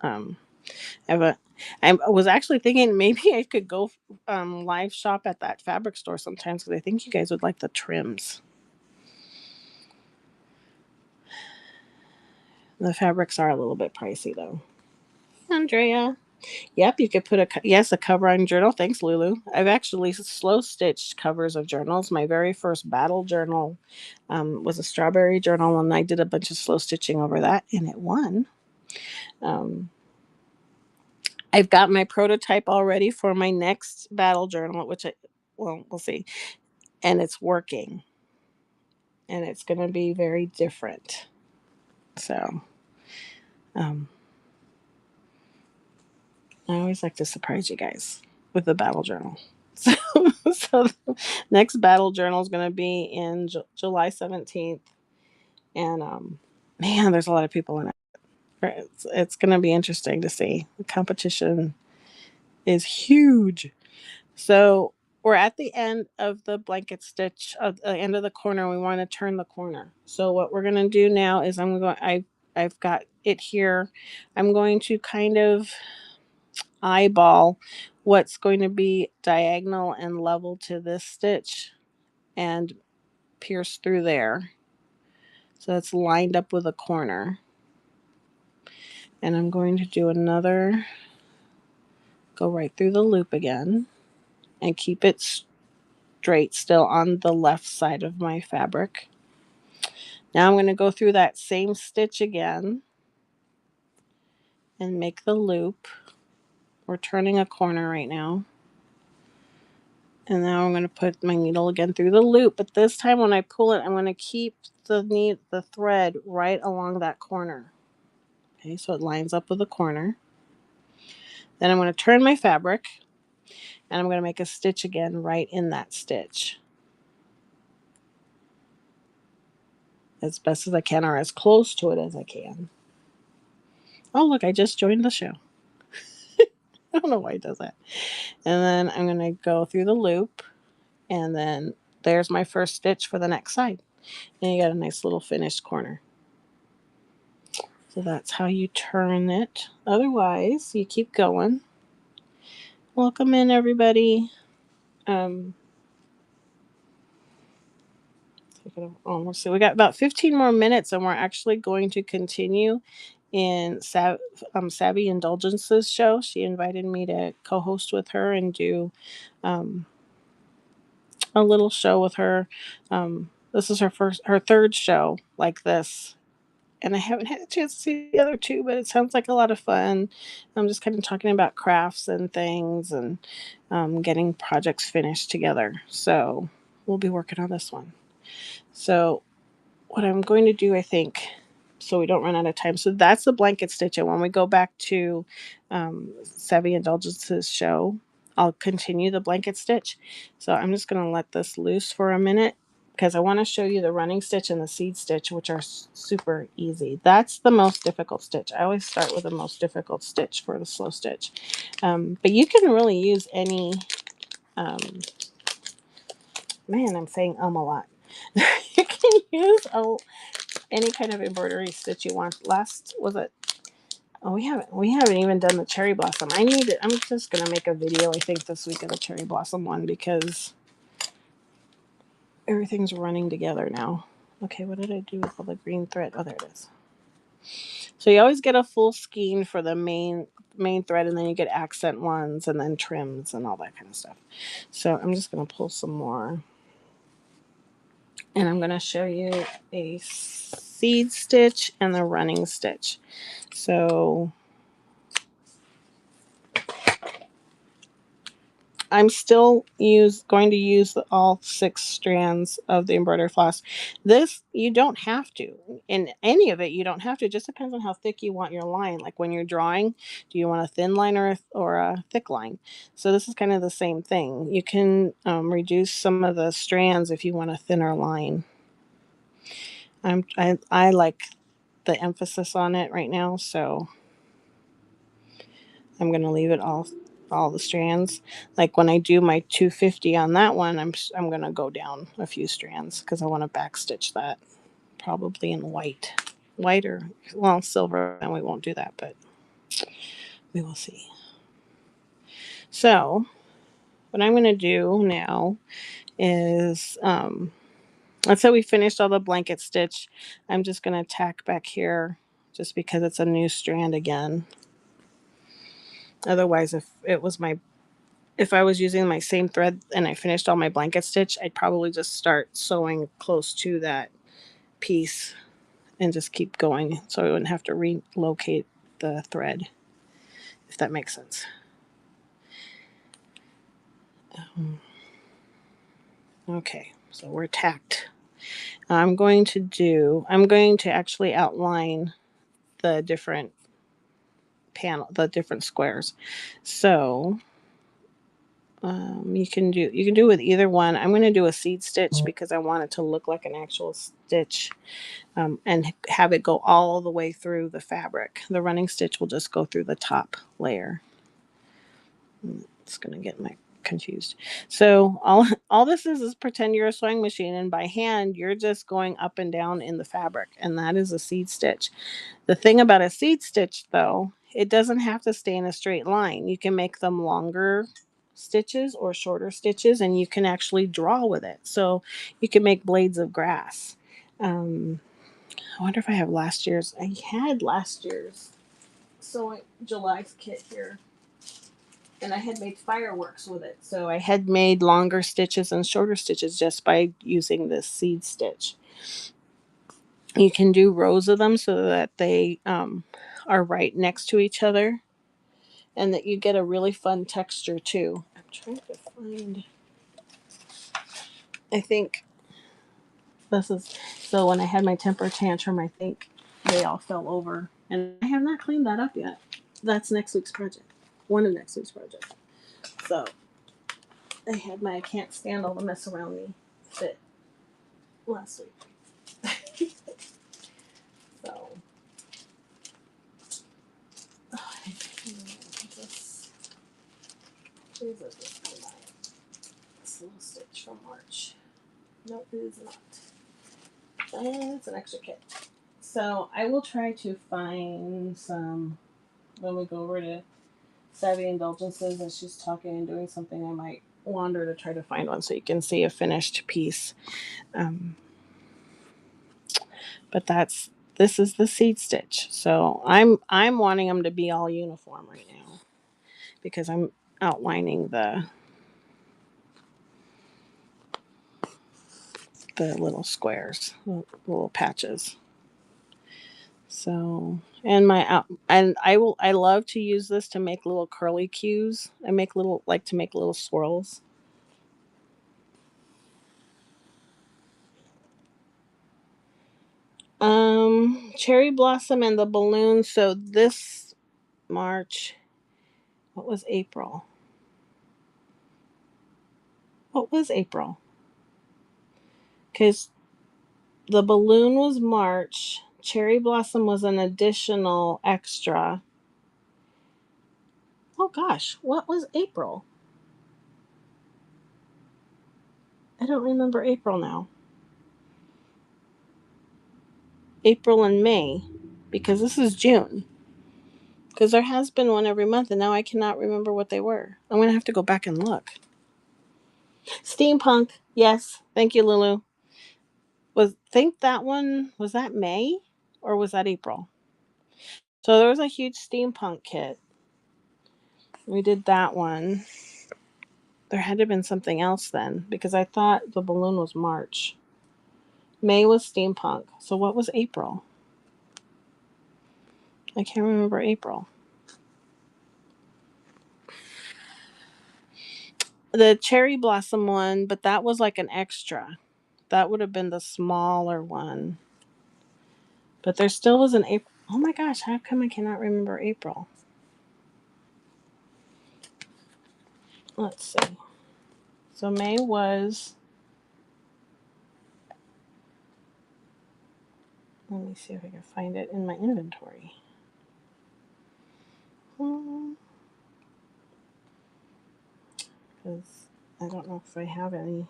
A: um, I have a, I was actually thinking maybe I could go live shop at that fabric store sometimes because I think you guys would like the trims. The fabrics are a little bit pricey though. Andrea. Yep, you could put a cover on journal. Thanks, Lulu. I've actually slow stitched covers of journals. My very first battle journal was a strawberry journal, and I did a bunch of slow stitching over that, and it won. Um, I've got my prototype already for my next battle journal, we'll see, and it's working, and it's going to be very different. So, um, I always like to surprise you guys with the battle journal. So, so the next battle journal is going to be in July 17th. And man, there's a lot of people in it. It's going to be interesting to see. The competition is huge. So we're at the end of the blanket stitch, at the end of the corner. We want to turn the corner. So what we're going to do now is I've got it here. I'm going to kind of eyeball what's going to be diagonal and level to this stitch and pierce through there. So it's lined up with a corner. And I'm going to do another, go right through the loop again and keep it straight still on the left side of my fabric. Now I'm going to go through that same stitch again and make the loop. We're turning a corner right now. And now I'm going to put my needle again through the loop. But this time when I pull it, I'm going to keep the thread right along that corner. Okay, so it lines up with the corner. Then I'm going to turn my fabric and I'm going to make a stitch again right in that stitch. As best as I can, or as close to it as I can. Oh, look, I just joined the show. I don't know why it does that. And then I'm going to go through the loop, and then there's my first stitch for the next side. And you got a nice little finished corner. So that's how you turn it. Otherwise, you keep going. Welcome in, everybody. Let's see. We got about 15 more minutes, and we're actually going to continue in Savvy Indulgences show. She invited me to co-host with her and do a little show with her. This is her third show like this, and I haven't had a chance to see the other two, but it sounds like a lot of fun. I'm just kind of talking about crafts and things and getting projects finished together. So we'll be working on this one. So what I'm going to do, I think, so we don't run out of time. So that's the blanket stitch. And when we go back to Savvy Indulgences show, I'll continue the blanket stitch. So I'm just going to let this loose for a minute because I want to show you the running stitch and the seed stitch, which are super easy. That's the most difficult stitch. I always start with the most difficult stitch for the slow stitch. But you can really use any, man, I'm saying a lot. You can use any kind of embroidery stitch you want. Last was it? Oh, we haven't even done the cherry blossom. I'm just gonna make a video, I think, this week of the cherry blossom one because everything's running together now. Okay, what did I do with all the green thread? Oh, there it is. So you always get a full skein for the main thread, and then you get accent ones and then trims and all that kind of stuff. So I'm just gonna pull some more. And I'm going to show you a seed stitch and the running stitch. So I'm still going to use all 6 strands of the embroidery floss. This, you don't have to. In any of it, you don't have to. It just depends on how thick you want your line. Like when you're drawing, do you want a thin line or a thick line? So this is kind of the same thing. You can reduce some of the strands if you want a thinner line. I like the emphasis on it right now, so I'm going to leave it all the strands. Like when I do my 250 on that one, I'm going to go down a few strands because I want to backstitch that probably in white or, well, silver, and we won't do that, but we will see. So what I'm going to do now is let's say we finished all the blanket stitch. I'm just going to tack back here just because it's a new strand again. Otherwise, if I was using my same thread and I finished all my blanket stitch, I'd probably just start sewing close to that piece and just keep going so I wouldn't have to relocate the thread, if that makes sense. Okay, so we're tacked. I'm going to actually outline the different the different squares. So you can do with either one. I'm going to do a seed stitch because I want it to look like an actual stitch, and have it go all the way through the fabric. The running stitch will just go through the top layer. It's going to get confused. So all this is pretend you're a sewing machine, and by hand you're just going up and down in the fabric, and that is a seed stitch. The thing about a seed stitch, though, it doesn't have to stay in a straight line. You can make them longer stitches or shorter stitches, and you can actually draw with it. So you can make blades of grass. I wonder if I have last year's. I had last year's sewing July's kit here, and I had made fireworks with it. So I had made longer stitches and shorter stitches just by using this seed stitch. You can do rows of them so that they are right next to each other, and that you get a really fun texture too. I'm trying to find, I think this is, so when I had my temper tantrum, I think they all fell over, and I have not cleaned that up yet. That's next week's project. One of next week's projects. So I had my I can't stand all the mess around me fit last week. So oh, this little stitch from March. No, it is not. And it's an extra kit. So I will try to find some when we go over to Savvyindulgences and she's talking and doing something. I might wander to try to find one so you can see a finished piece. But this is the seed stitch. So I'm wanting them to be all uniform right now because I'm outlining the little squares, the little patches. So, and I love to use this to make little curly cues. I like to make little swirls. Cherry blossom and the balloon. So this March, what was April? What was April? Because the balloon was March. Cherry blossom was an additional extra. Oh gosh, what was April? I don't remember April now. April and May, because this is June. Because there has been one every month, and now I cannot remember what they were. I'm going to have to go back and look. Steampunk. Yes. Thank you, Lulu. Think that one, was that May? Or was that April? So there was a huge steampunk kit. We did that one. There had to have been something else then, because I thought the balloon was March. May was steampunk. So what was April? I can't remember April. The cherry blossom one, but that was like an extra. That would have been the smaller one. But there still was an April. Oh my gosh, how come I cannot remember April? Let's see. So May was. Let me see if I can find it in my inventory. Because I don't know if I have any.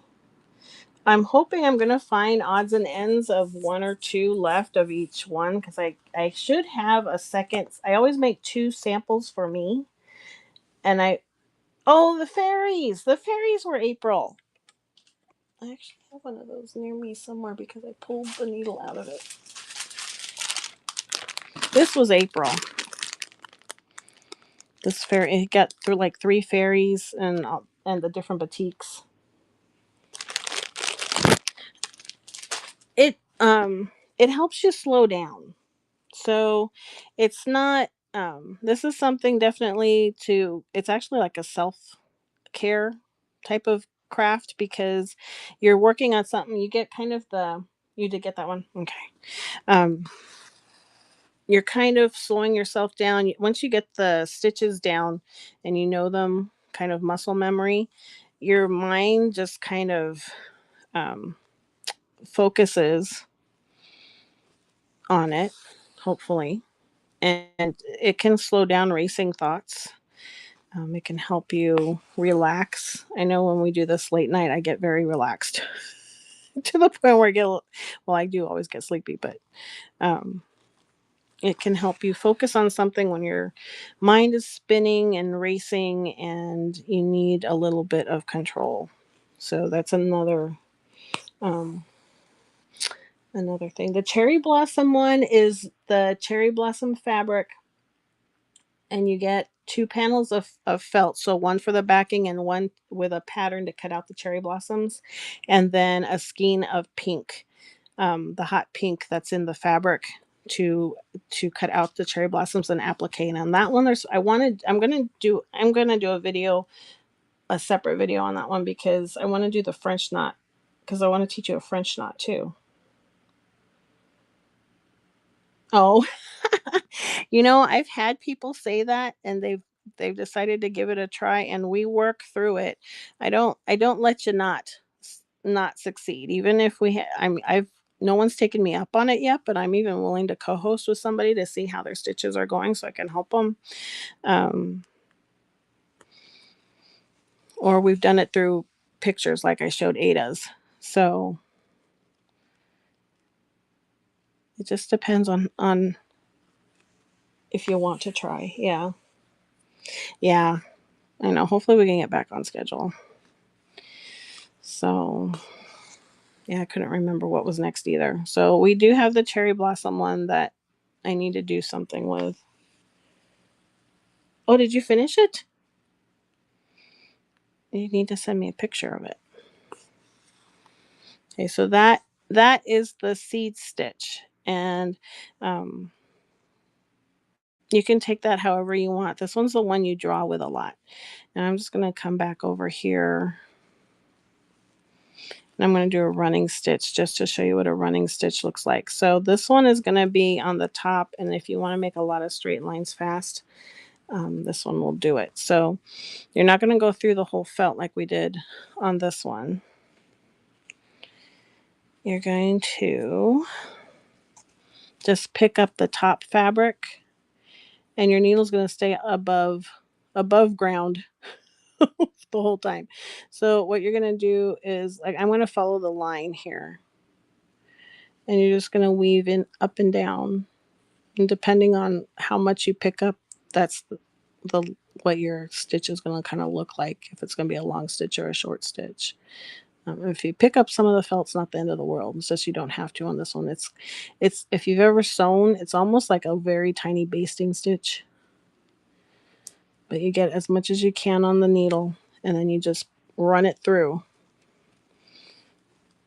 A: I'm hoping I'm going to find odds and ends of one or two left of each one because I should have a second. I always make two samples for me. And oh, the fairies! The fairies were April. I actually have one of those near me somewhere because I pulled the needle out of it. This was April. This fairy, it got through like three fairies and the different boutiques. It helps you slow down. So it's not this is something definitely to it's actually like a self-care type of craft because you're working on something. You get kind of the you did get that one. Okay. Um you're kind of slowing yourself down. Once you get the stitches down and you know them kind of muscle memory, your mind just kind of um focuses on it, hopefully, and it can slow down racing thoughts. It can help you relax. I know when we do this late night, I get very relaxed to the point where well, I do always get sleepy, but um, it can help you focus on something when your mind is spinning and racing and you need a little bit of control. So that's um, another thing. The cherry blossom one is the cherry blossom fabric, and you get two panels of felt. So one for the backing and one with a pattern to cut out the cherry blossoms, and then a skein of pink, the hot pink that's in the fabric to cut out the cherry blossoms and applique. And on that one, I'm gonna do a video, a separate video on that one because I want to do the French knot because I want to teach you a French knot too. Oh, I've had people say that and they've decided to give it a try and we work through it. I don't let you not succeed even if I've no one's taken me up on it yet, but I'm even willing to co-host with somebody to see how their stitches are going so I can help them. Um, or we've done it through pictures like I showed Ada's. So it just depends on if you want to try. Yeah. Yeah. I know. Hopefully we can get back on schedule. So yeah, I couldn't remember what was next either. So we do have the cherry blossom one that I need to do something with. Oh, did you finish it? You need to send me a picture of it. Okay, so that is the seed stitch, and um, you can take that however you want. This one's the one you draw with a lot. And I'm just going to come back over here. And I'm going to do a running stitch just to show you what a running stitch looks like. So this one is going to be on the top, and if you want to make a lot of straight lines fast, this one will do it. So you're not going to go through the whole felt like we did on this one. You're going to just pick up the top fabric, and your needle's going to stay above ground the whole time. So what you're going to do is, like, I'm going to follow the line here, and you're just going to weave in up and down, and depending on how much you pick up, that's the what your stitch is going to kind of look like, if it's going to be a long stitch or a short stitch. If you pick up some of the felt, it's not the end of the world. It's just you don't have to on this one. It's if you've ever sewn, it's almost like a very tiny basting stitch, but you get as much as you can on the needle, and then you just run it through.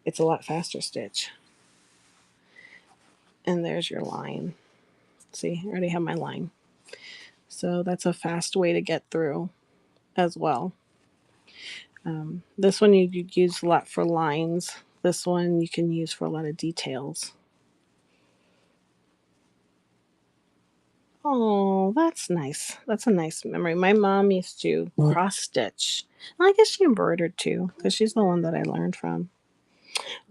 A: It's a lot faster stitch. And there's your line. See, I already have my line. So that's a fast way to get through as well. This one you use a lot for lines. This one you can use for a lot of details. Oh, that's nice. That's a nice memory. My mom used to cross stitch. I guess she embroidered too, because she's the one that I learned from.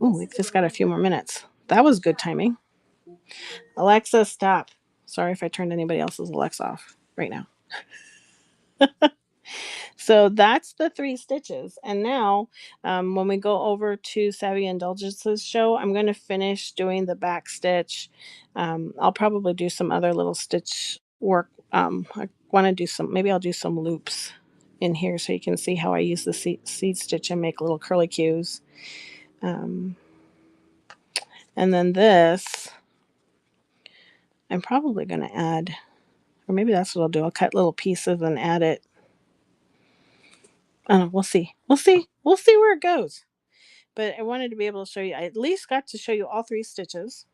A: Oh, we've just got a few more minutes. That was good timing. Alexa, stop. Sorry if I turned anybody else's Alexa off right now. So that's the 3 stitches. And now, when we go over to Savvy Indulgences show, I'm going to finish doing the back stitch. I'll probably do some other little stitch work. I want to do some, maybe I'll do some loops in here so you can see how I use the seed stitch and make little curly cues. And then this, I'm probably going to add, or maybe that's what I'll do. I'll cut little pieces and add it. I don't know, we'll see. We'll see. We'll see where it goes. But I wanted to be able to show you, I at least got to show you all 3 stitches.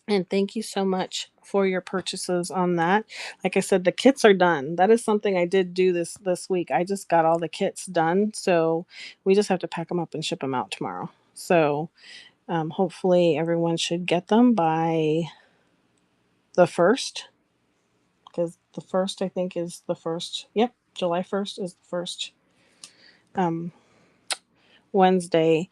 A: And thank you so much for your purchases on that. Like I said, the kits are done. That is something I did do this week. I just got all the kits done. So we just have to pack them up and ship them out tomorrow. So hopefully everyone should get them by the 1st. Because the 1st, I think, is the 1st. Yep, July 1st is the 1st Wednesday.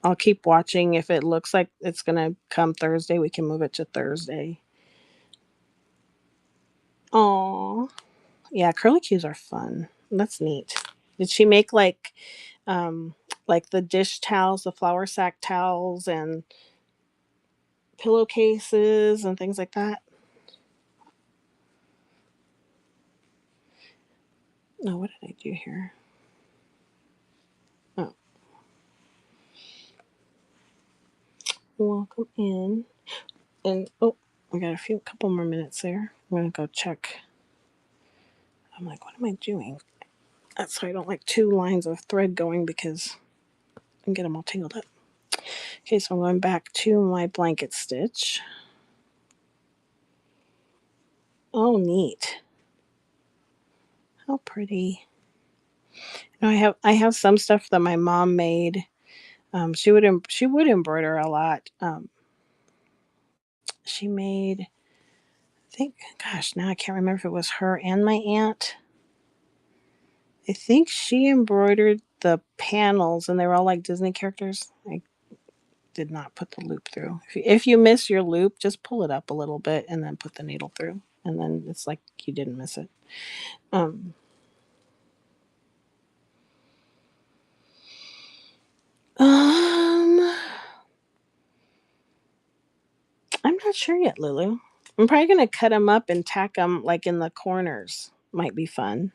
A: I'll keep watching. If it looks like it's going to come Thursday, we can move it to Thursday. Oh, yeah, curly cues are fun. That's neat. Did she make like the dish towels, the flour sack towels, and pillowcases and things like that? No, what did I do here? Oh, welcome in. And oh, we got a couple more minutes there. I'm gonna go check. I'm like, what am I doing? That's why I don't like 2 lines of thread going, because I can get them all tangled up. Okay, so I'm going back to my blanket stitch. Oh, neat. How pretty. Now I have some stuff that my mom made. She would embroider a lot. She made, I think, gosh, now I can't remember if it was her and my aunt. I think she embroidered the panels, and they were all like Disney characters. I did not put the loop through. If you miss your loop, just pull it up a little bit and then put the needle through, and then it's like you didn't miss it. Um, um, I'm not sure yet, Lulu. I'm probably gonna cut them up and tack them like in the corners. Might be fun.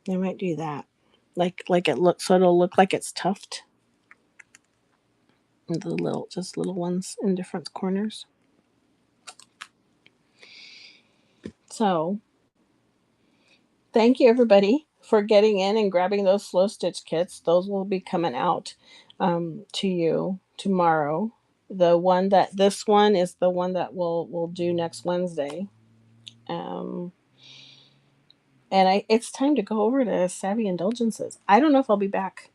A: I might do that. Like it looks, so it'll look like it's tufted. The little ones in different corners. So thank you everybody for getting in and grabbing those slow stitch kits. Those will be coming out to you tomorrow. This one is the one that we'll do next Wednesday. Um, and it's time to go over to Savvy Indulgences. I don't know if I'll be back.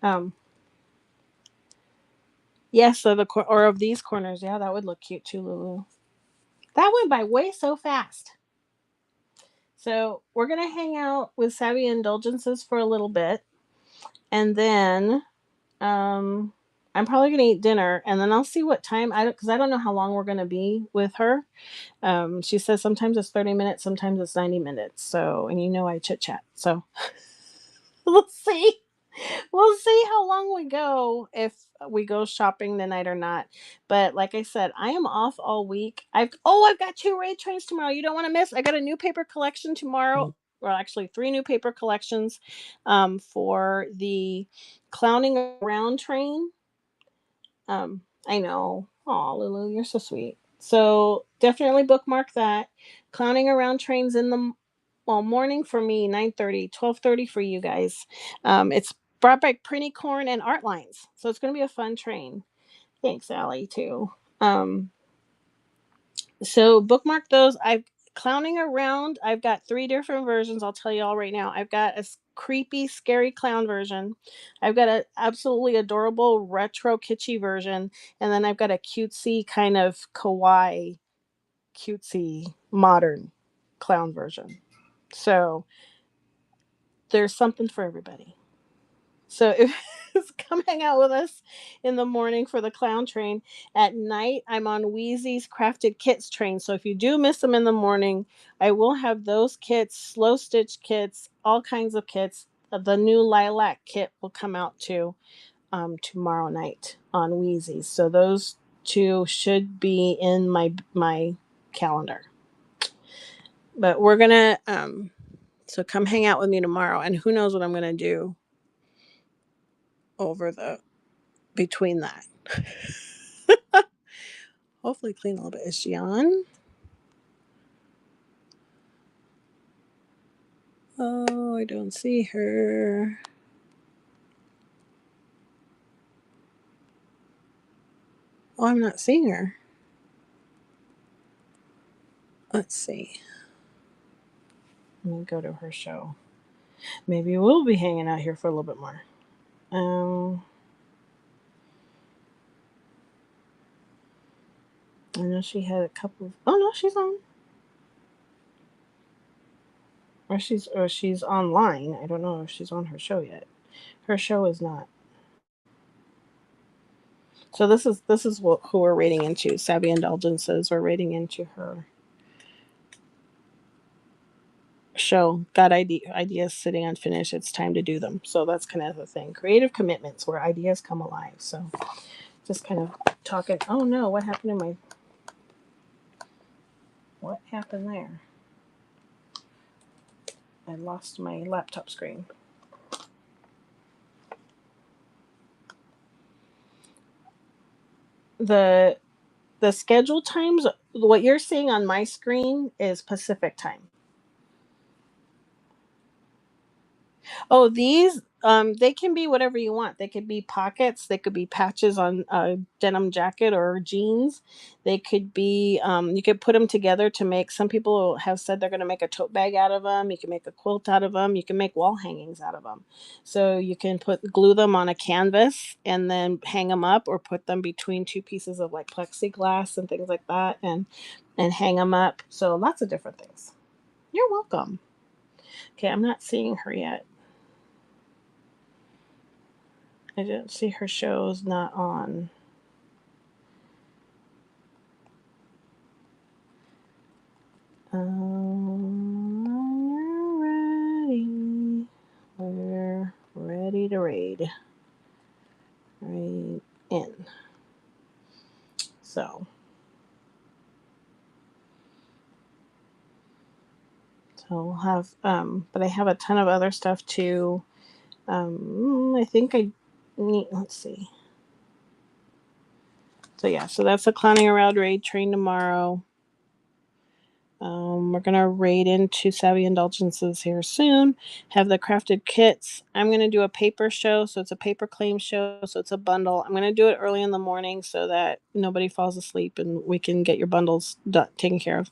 A: Yes, so or of these corners, yeah, that would look cute too, Lulu. That went by way so fast. So we're gonna hang out with Savvy Indulgences for a little bit, and then I'm probably gonna eat dinner, and then I'll see what time. Because I don't know how long we're gonna be with her. She says sometimes it's 30 minutes, sometimes it's 90 minutes. So, and I chit chat. So we'll see. We'll see how long we go, if we go shopping tonight or not. But like I said, I am off all week. I've got 2 raid trains tomorrow. You don't want to miss. I got a new paper collection tomorrow. Well, actually 3 new paper collections for the clowning around train. I know. Oh, Lulu, you're so sweet. So definitely bookmark that. Clowning around trains well, morning for me, 9:30, 12:30 for you guys. It's brought by Printy Corn and Art Lines. So it's going to be a fun train. Thanks, Allie, too. Um, so bookmark those. I've clowning around. I've got three different versions. I'll tell you all right now. I've got a creepy, scary clown version. I've got an absolutely adorable retro kitschy version, and then I've got a cutesy kind of kawaii, cutesy modern clown version. So there's something for everybody. So if come hang out with us in the morning for the clown train. At night, I'm on Wheezy's Crafted Kits train. So if you do miss them in the morning, I will have those kits, slow stitch kits, all kinds of kits. The new lilac kit will come out too tomorrow night on Wheezy's. So those two should be in my calendar. But we're gonna so come hang out with me tomorrow, and who knows what I'm gonna do over the between that. Hopefully clean a little bit. Is she on? Oh, I don't see her. Oh, I'm not seeing her. Let's see. Let me go to her show. Maybe we'll be hanging out here for a little bit more. I know she had a couple of, oh no, she's on. Or she's online. I don't know if she's on her show yet. Her show is not. So this is who we're rating into. Savvyindulgences. We're rating into her show. Got ideas sitting unfinished. It's time to do them. So that's kind of the thing. Creative commitments where ideas come alive. So just kind of talking. Oh no, what happened to my? What happened there? I lost my laptop screen. The schedule times. What you're seeing on my screen is Pacific time. Oh, these they can be whatever you want. They could be pockets, they could be patches on a denim jacket or jeans. They could be you could put them together to make, some people have said they're going to make a tote bag out of them. You can make a quilt out of them. You can make wall hangings out of them. So you can glue them on a canvas and then hang them up, or put them between two pieces of like plexiglass and things like that, and hang them up. So lots of different things. You're welcome. Okay, I'm not seeing her yet. I didn't see her shows not on. We're ready. We're ready to raid. Raid in. So we'll have but I have a ton of other stuff too. I think I need, let's see. So yeah, so that's the clowning around raid train tomorrow. We're gonna raid into Savvyindulgences here soon. Have the crafted kits. I'm gonna do a paper show, so it's a paper claim show, so it's a bundle. I'm gonna do it early in the morning so that nobody falls asleep and we can get your bundles taken care of.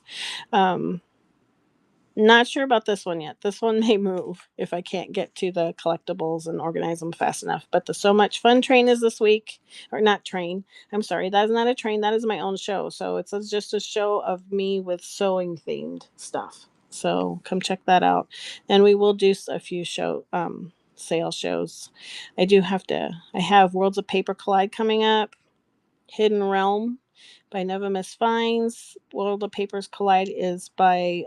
A: Not sure about this one yet. This one may move if I can't get to the collectibles and organize them fast enough. But the So Much Fun train is this week. Or not train. I'm sorry. That is not a train. That is my own show. So it's just a show of me with sewing themed stuff. So come check that out. And we will do a few sale shows. I have Worlds of Paper Collide coming up. Hidden Realm by Never Miss Finds. World of Papers Collide is by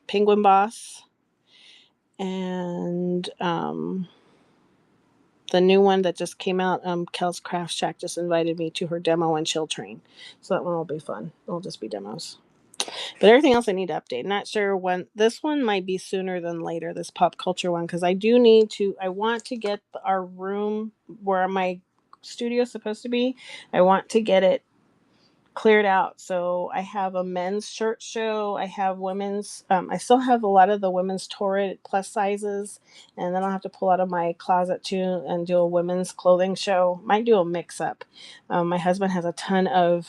A: Penguin Boss. And the new one that just came out, Kel's Craft Shack just invited me to her demo and chill train. So that one will be fun. It'll just be demos. But everything else I need to update. Not sure when. This one might be sooner than later, this pop culture one, because I want to get our room where my studio is supposed to be. I want to get it cleared out. So I have a men's shirt show. I have women's. I still have a lot of the women's Torrid plus sizes, and then I'll have to pull out of my closet too and do a women's clothing show. Might do a mix up. My husband has a ton of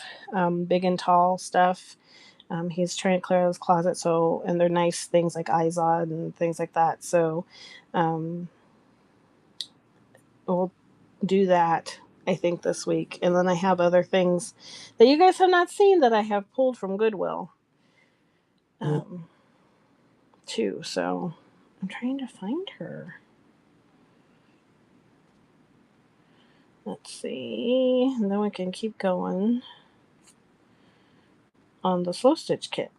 A: big and tall stuff. He's trying to clear out his closet, so and they're nice things like Izod and things like that. So um, we'll do that, I think, this week. And then I have other things that you guys have not seen that I have pulled from Goodwill um, too. So I'm trying to find her. Let's see. And then we can keep going on the slow stitch kit.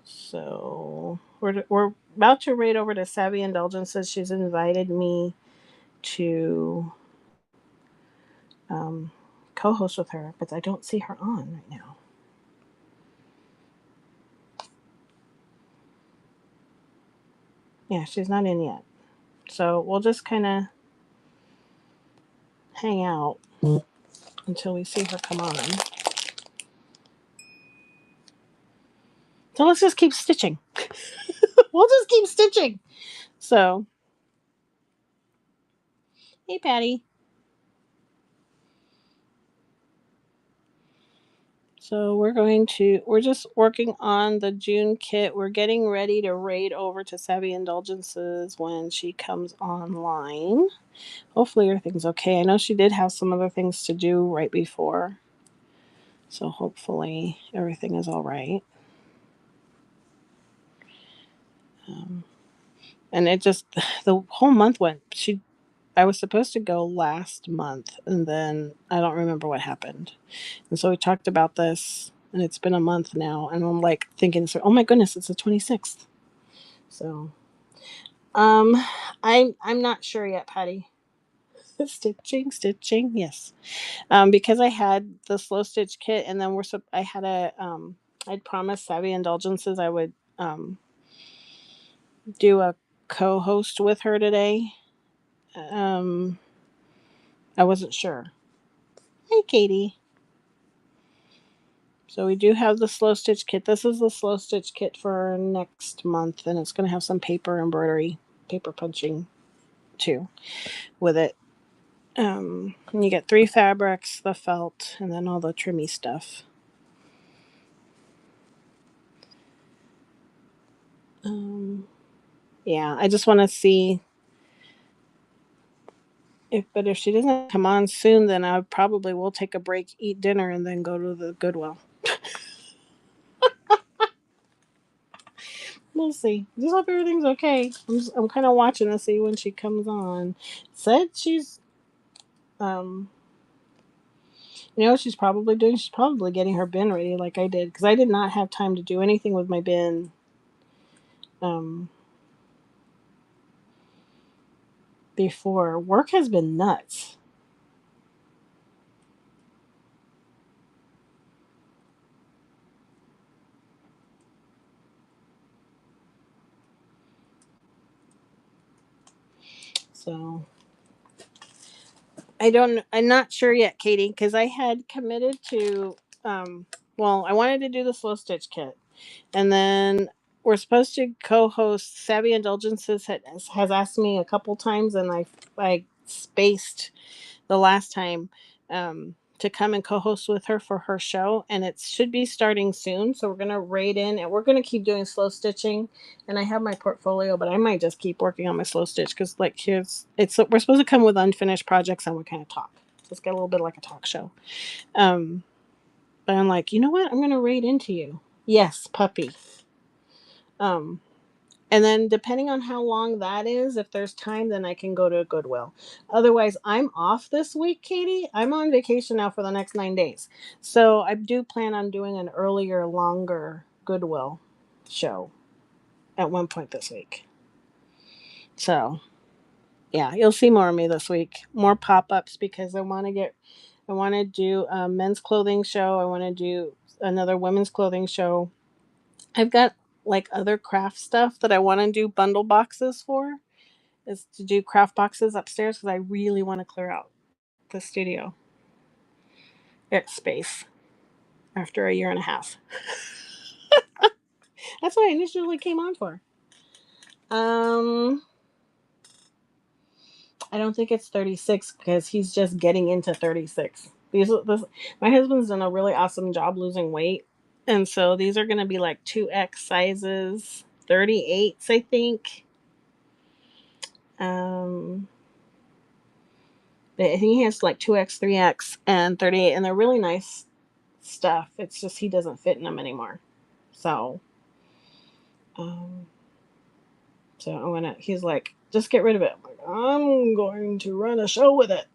A: So we're about to raid over to Savvy Indulgences. She's invited me to um, co-host with her, but I don't see her on right now. Yeah, she's not in yet. So we'll just kind of hang out until we see her come on. So let's just keep stitching. We'll just keep stitching. So, hey, Patty. So we're just working on the June kit. We're getting ready to raid over to Savvy Indulgences when she comes online. Hopefully everything's okay. I know she did have some other things to do right before. So hopefully everything is all right. Um, and it just, the whole month went, I was supposed to go last month and then I don't remember what happened. And so we talked about this and it's been a month now and I'm like thinking, so, oh my goodness, it's the 26th. So, um, I'm not sure yet, Patty. Stitching, yes. Because I had the slow stitch kit and then I had I'd promised Savvy Indulgences I would do a co-host with her today. Um, I wasn't sure. Hi, Katie. So we do have the slow stitch kit. This is the slow stitch kit for next month, and it's going to have some paper embroidery, paper punching too with it. And you get 3 fabrics, the felt, and then all the trimmy stuff. Yeah, I just want to see but if she doesn't come on soon, then I probably will take a break, eat dinner, and then go to the Goodwill. We'll see. Just hope everything's okay. I'm kind of watching to see when she comes on. Said she's um you know what she's probably doing? She's probably getting her bin ready like I did because I did not have time to do anything with my bin um before. Work has been nuts. So I'm not sure yet, Katie, because I had committed to well, I wanted to do the slow stitch kit. And then we're supposed to co-host Savvy Indulgences has asked me a couple times and I spaced the last time to come and co-host with her for her show and it should be starting soon, so we're going to raid in and we're going to keep doing slow stitching. And I have my portfolio, but I might just keep working on my slow stitch because like we're supposed to come with unfinished projects and we kind of talk, so it's got a little bit like a talk show. um but I'm like, you know what, I'm going to raid into you. Yes, puppy. um and then depending on how long that is, if there's time, then I can go to Goodwill. Otherwise, I'm off this week, Katie. I'm on vacation now for the next 9 days. So I do plan on doing an earlier, longer Goodwill show at one point this week. So yeah, you'll see more of me this week. More pop-ups because I want to do a men's clothing show. I want to do another women's clothing show. I've got like other craft stuff that I want to do bundle boxes for. Is to do craft boxes upstairs because I really want to clear out the studio space. after a year and a half. That's what I initially came on for. Um, I don't think it's 36 because he's just getting into 36. My husband's done a really awesome job losing weight. And so these are going to be like 2X sizes, 38s, I think. Um, I think he has like 2X, 3X, and 38, and they're really nice stuff. It's just he doesn't fit in them anymore. So, um, he's like, just get rid of it. I'm like, I'm going to run a show with it.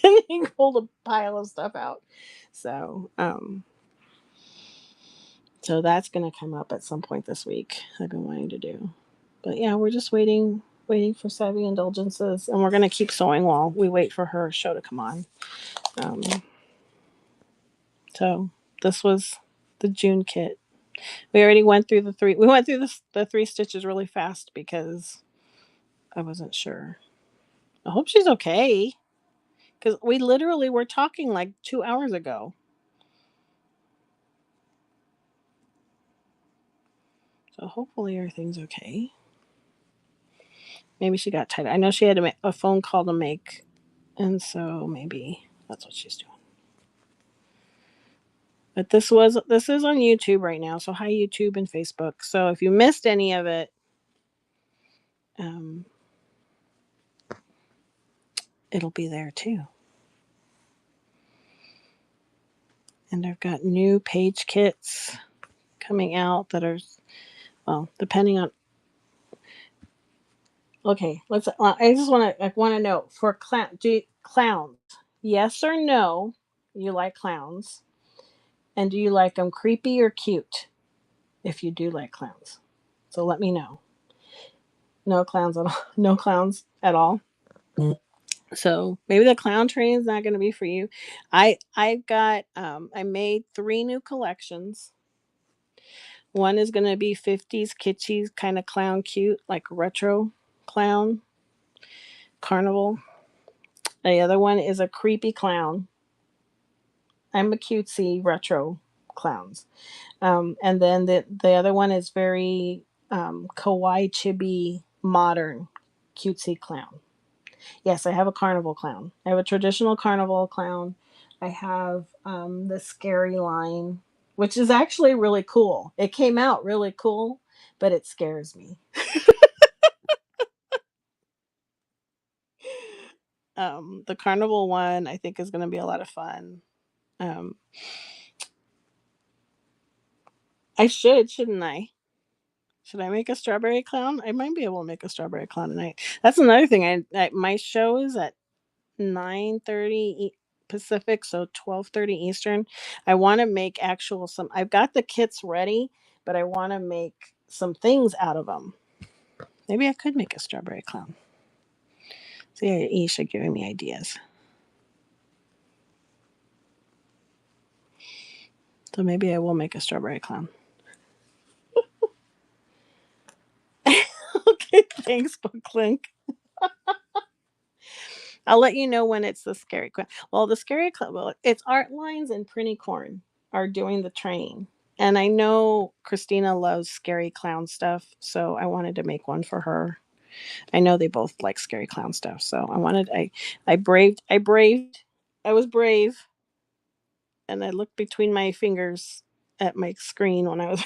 A: And he pulled a pile of stuff out. So, so that's going to come up at some point this week. I've been wanting to do, but yeah, we're just waiting for Savvyindulgences, and we're going to keep sewing while we wait for her show to come on. Um, so this was the June kit. We already went through the three. We went through the three stitches really fast because I wasn't sure. I hope she's okay because we literally were talking like 2 hours ago. So hopefully everything's okay. Maybe she got tired. I know she had to make a phone call to make, and so maybe that's what she's doing. But this is on YouTube right now. So hi YouTube and Facebook. So if you missed any of it, um, it'll be there too. And I've got new page kits coming out that are, well, depending on. Okay, let's. I just want to know for clowns, yes or no? You like clowns, and do you like them creepy or cute? If you do like clowns, so let me know. No clowns at all. No clowns at all. So maybe the clown train is not going to be for you. I made 3 new collections. One is going to be 50s kitschy kind of clown cute, like retro clown carnival. The other one is a creepy clown. I'm a cutesy retro clowns. And then the other one is very kawaii chibi modern cutesy clown. Yes, I have a carnival clown. I have a traditional carnival clown. I have the scary line, which is actually really cool. It came out really cool, but it scares me. The carnival one I think is going to be a lot of fun. Um, shouldn't I? Should I make a strawberry clown? I might be able to make a strawberry clown tonight. That's another thing. My show is at 9:30 Pacific, so 12:30 Eastern. I want to make actual some. I've got the kits ready, but I want to make some things out of them. Maybe I could make a strawberry clown. See, Isha giving me ideas. So maybe I will make a strawberry clown. Okay, thanks, Book Link. I'll let you know when it's the scary clown. Well, the scary clown. Well, it's Art Lines and Prinny Corn are doing the train, and I know Christina loves scary clown stuff, so I wanted to make one for her. I know they both like scary clown stuff, so I was brave, and I looked between my fingers at my screen when I was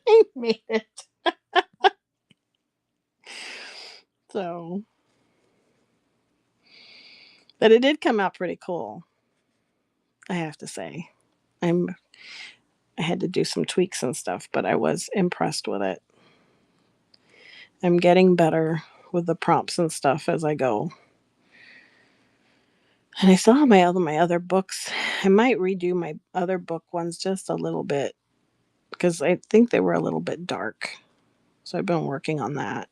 A: I made it. So, but it did come out pretty cool, I have to say. I'm I had to do some tweaks and stuff, but I was impressed with it. I'm getting better with the prompts and stuff as I go. And I still have my other books. I might redo my other book ones just a little bit because I think they were a little bit dark. So I've been working on that.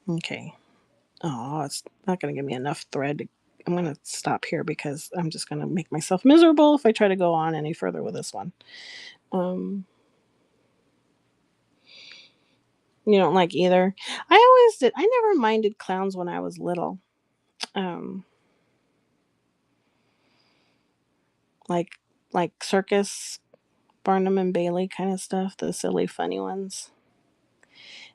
A: Okay. Oh, it's not going to give me enough thread. I'm going to stop here because I'm just going to make myself miserable if I try to go on any further with this one. You don't like either. I always did. I never minded clowns when I was little. Um, like circus, Barnum and Bailey kind of stuff, the silly funny ones.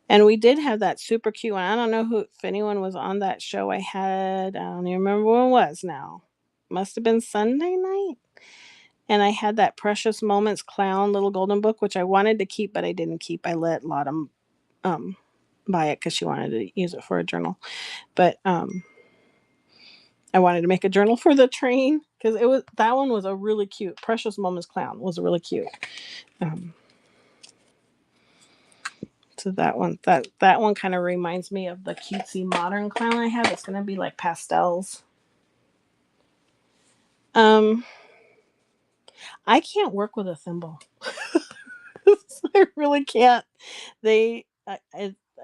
A: And we did have that super cute one. I don't know who if anyone was on that show I had. I don't even remember what it was now. Must have been Sunday night. And I had that Precious Moments clown little golden book, which I wanted to keep, but I didn't keep. I let Autumn um, buy it because she wanted to use it for a journal. But I wanted to make a journal for the train because it was that one was a really cute Precious Moments clown was really cute. Um, so that one kind of reminds me of the cutesy modern clown I have. It's gonna be like pastels. Um, I can't work with a thimble. I really can't. They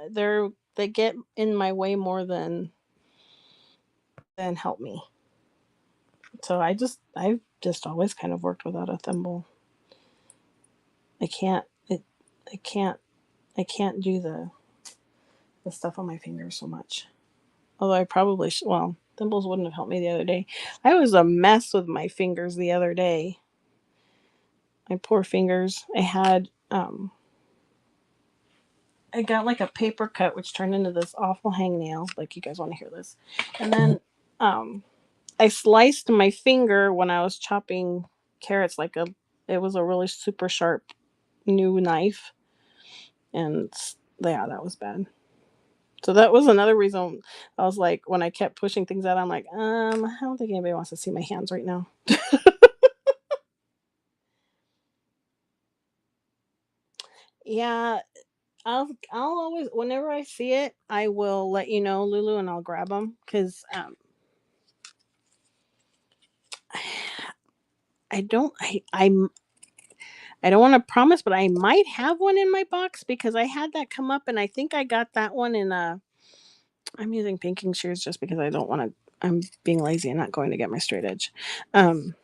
A: they're they get in my way more than help me. So I've just always kind of worked without a thimble. I can't it I can't I can't do the stuff on my fingers so much. Although I probably well, thimbles wouldn't have helped me the other day. I was a mess with my fingers the other day. My poor fingers. I got like a paper cut which turned into this awful hangnail. Like you guys want to hear this. And then um I sliced my finger when I was chopping carrots it was a really super sharp new knife and yeah, that was bad. So that was another reason I was like when I kept pushing things out I'm like, I don't think anybody wants to see my hands right now. Yeah, I'll always whenever I see it, I will let you know, Lulu, and I'll grab them cuz I don't I don't want to promise, but I might have one in my box because I had that come up and I think I got that one in a I'm using pinking shears just because I don't want to. I'm being lazy and not going to get my straight edge. Um,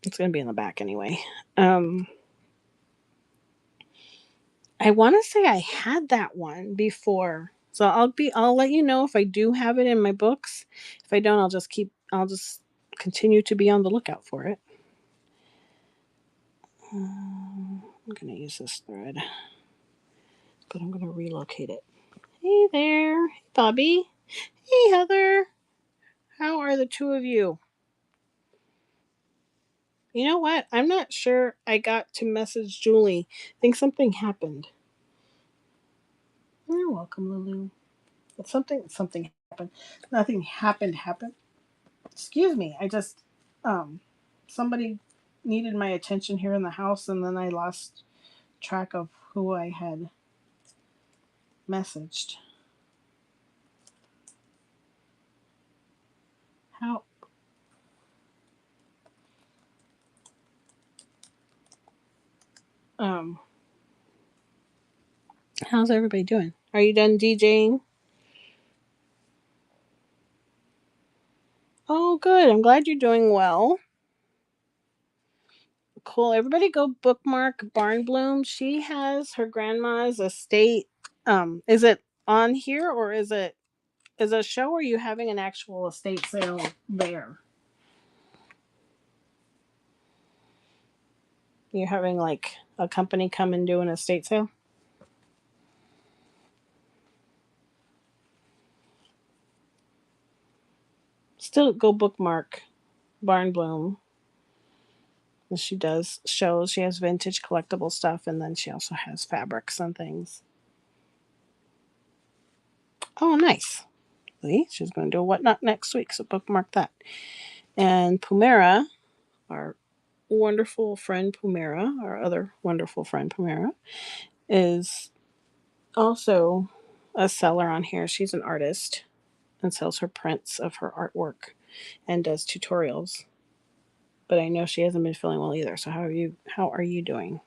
A: it's going to be in the back anyway. Um, I want to say I had that one before, so I'll let you know if I do have it in my books. If I don't, I'll just continue to be on the lookout for it. I'm going to use this thread, but I'm going to relocate it. Hey there, hey Bobby. Hey Heather. How are the two of you? You know what? I'm not sure I got to message Julie. I think something happened. You're welcome, Lulu. But something happened. Nothing happened. Excuse me. I just um somebody needed my attention here in the house and then I lost track of who I had messaged. How um how's everybody doing? Are you done DJing? Oh good. I'm glad you're doing well. Cool. Everybody go bookmark Barn Bloom. She has her grandma's estate. Is it on here or is it a show or are you having an actual estate sale there? You're having like a company come and do an estate sale? Still go bookmark Barn Bloom. She does shows. She has vintage collectible stuff and then she also has fabrics and things. Oh, nice. See, she's going to do a whatnot next week, so bookmark that. And Pumera, our wonderful friend Pumera, our other wonderful friend Pumera, is also a seller on here. She's an artist and sells her prints of her artwork and does tutorials. But I know she hasn't been feeling well either. So how are you doing?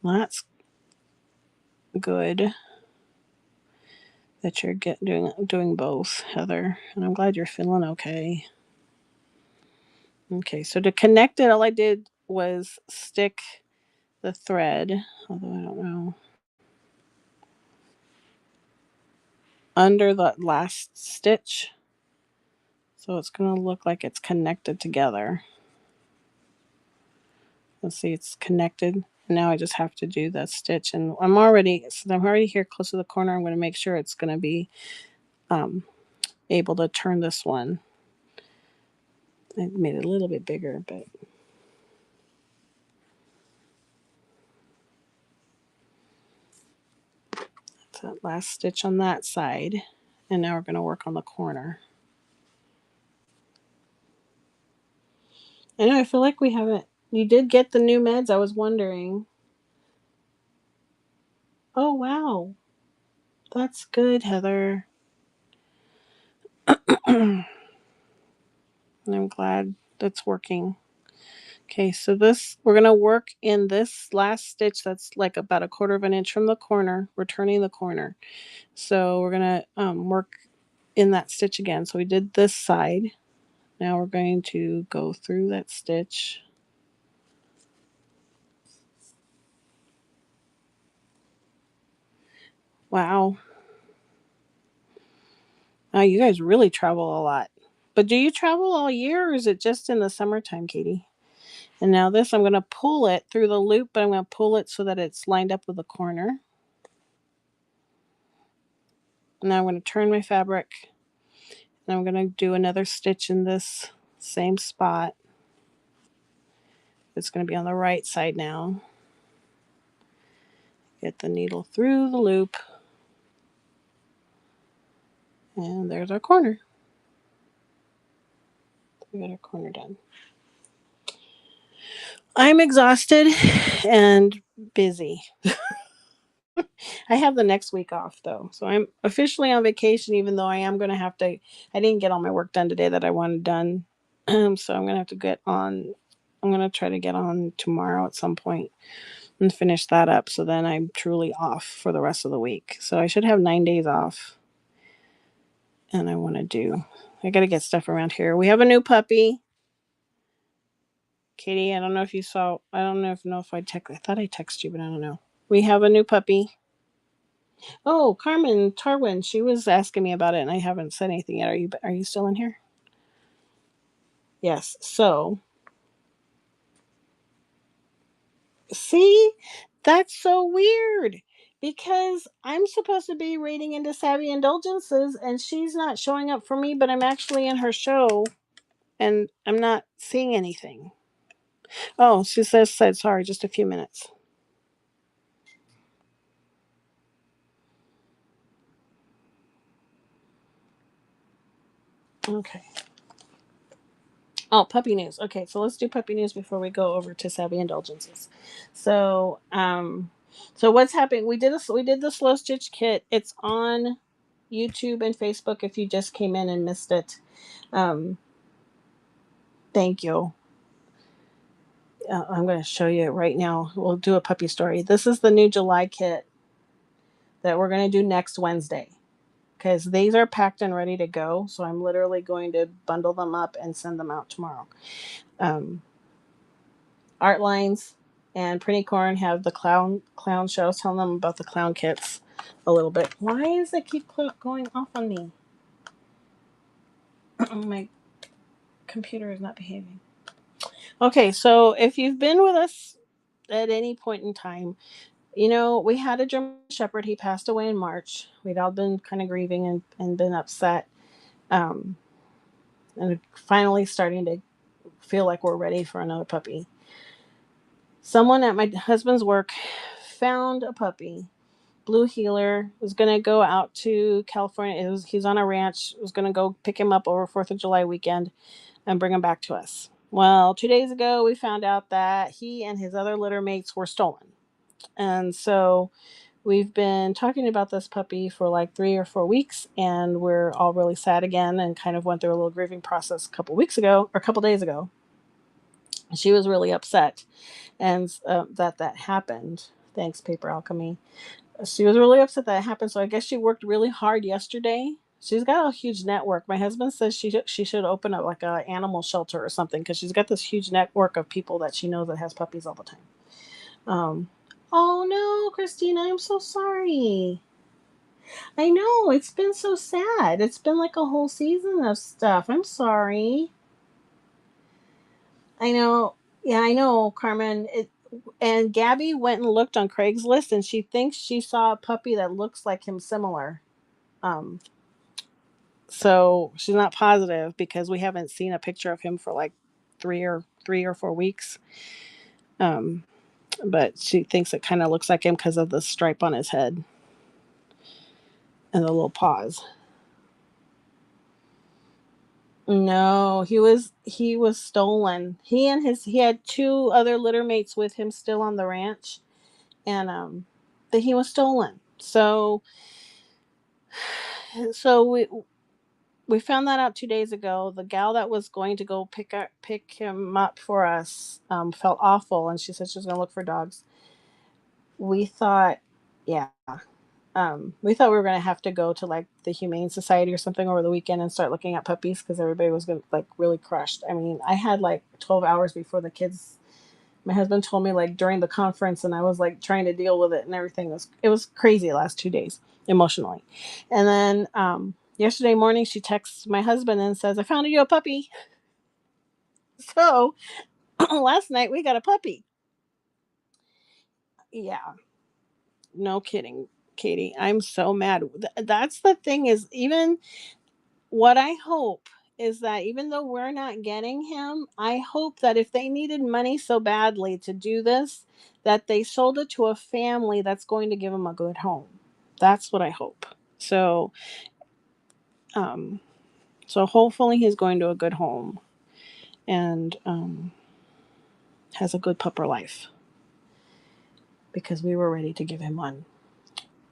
A: Well, that's good that you're doing both, Heather. And I'm glad you're feeling okay. Okay, so to connect it, all I did was stick the thread, although I don't know. under the last stitch. So it's going to look like it's connected together. Let's see, it's connected. Now I just have to do that stitch, and I'm already here close to the corner. I'm going to make sure it's going to be able to turn this one. I made it a little bit bigger, but that's that last stitch on that side. And now we're going to work on the corner. I know, I feel like we haven't. You did get the new meds? I was wondering. Oh, wow. That's good, Heather. I'm glad that's working. Okay, so we're going to work in this last stitch that's like about 1/4 of an inch from the corner. We're turning the corner. So we're going to work in that stitch again. So we did this side. Now we're going to go through that stitch. Wow. Wow, you guys really travel a lot. But do you travel all year, or is it just in the summertime, Katie? And now this, I'm going to pull it through the loop, but I'm going to pull it so that it's lined up with the corner. And now I'm going to turn my fabric, and I'm going to do another stitch in this same spot. It's going to be on the right side now. Get the needle through the loop. And there's our corner. We got our corner done. I'm exhausted and busy. I have the next week off though. So I'm officially on vacation, even though I am going to have to. I didn't get all my work done today that I wanted done. So I'm going to have to get on. I'm going to try to get on tomorrow at some point and finish that up. So then I'm truly off for the rest of the week. So I should have 9 days off. And I got to get stuff around here. We have a new puppy. Katie, I don't know if you saw. I don't know if I text. I thought I texted you, but I don't know. We have a new puppy. Oh, Carmen Tarwin, she was asking me about it, and I haven't said anything yet. Are you still in here? Yes. So, see, that's so weird because I'm supposed to be reading into Savvyindulgences, and she's not showing up for me, but I'm actually in her show, and I'm not seeing anything. Oh, she said sorry, just a few minutes. Okay. Oh, puppy news. Okay, so let's do puppy news before we go over to Savvyindulgences. So, so what's happening? We did the slow stitch kit. It's on YouTube and Facebook. If you just came in and missed it, um, thank you. I'm going to show you right now. We'll do a puppy story. This is the new July kit that we're going to do next Wednesday because these are packed and ready to go. So I'm literally going to bundle them up and send them out tomorrow. Art Lines and Pretty Corn have the clown show. I was telling them about the clown kits a little bit. Why does it keep going off on me? My computer is not behaving. Okay, so if you've been with us at any point in time, you know, we had a German Shepherd. He passed away in March. We'd all been kind of grieving and been upset. And finally starting to feel like we're ready for another puppy. Someone at my husband's work found a puppy. Blue Heeler was going to go out to California. He's on a ranch. Was going to go pick him up over 4th of July weekend and bring him back to us. Well, 2 days ago, we found out that he and his other litter mates were stolen. And so we've been talking about this puppy for like 3 or 4 weeks, and we're all really sad again and kind of went through a little grieving process a couple days ago. She was really upset and that happened. Thanks, Paper Alchemy. She was really upset that happened. So I guess she worked really hard yesterday. She's got a huge network. My husband says she should open up like a animal shelter or something because she's got this huge network of people that she knows that has puppies all the time. Oh no, Christina, I'm so sorry. I know, it's been so sad. It's been like a whole season of stuff. I'm sorry. I know. Yeah, I know, Carmen. And Gabby went and looked on Craigslist, and she thinks she saw a puppy that looks like him similar. Um, so she's not positive because we haven't seen a picture of him for like 3 or 4 weeks. Um, but she thinks it kind of looks like him because of the stripe on his head and the little paws. No, he was stolen. He had two other litter mates with him still on the ranch, and that he was stolen. So we found that out 2 days ago. The gal that was going to go pick him up for us felt awful, and she said she was going to look for dogs. We thought, yeah, we thought we were going to have to go to like the Humane Society or something over the weekend and start looking at puppies because everybody was going to like really crushed. I mean, I had like 12 hours before the kids. My husband told me like during the conference, and I was like trying to deal with it and everything. It was crazy the last 2 days emotionally. And then yesterday morning, she texts my husband and says, "I found you a puppy." So last night we got a puppy. Yeah, no kidding, Katie. I'm so mad. That's the thing is even what I hope is that even though we're not getting him, I hope that if they needed money so badly to do this, that they sold it to a family that's going to give him a good home. That's what I hope. Um, so hopefully he's going to a good home and has a good pupper life because we were ready to give him one.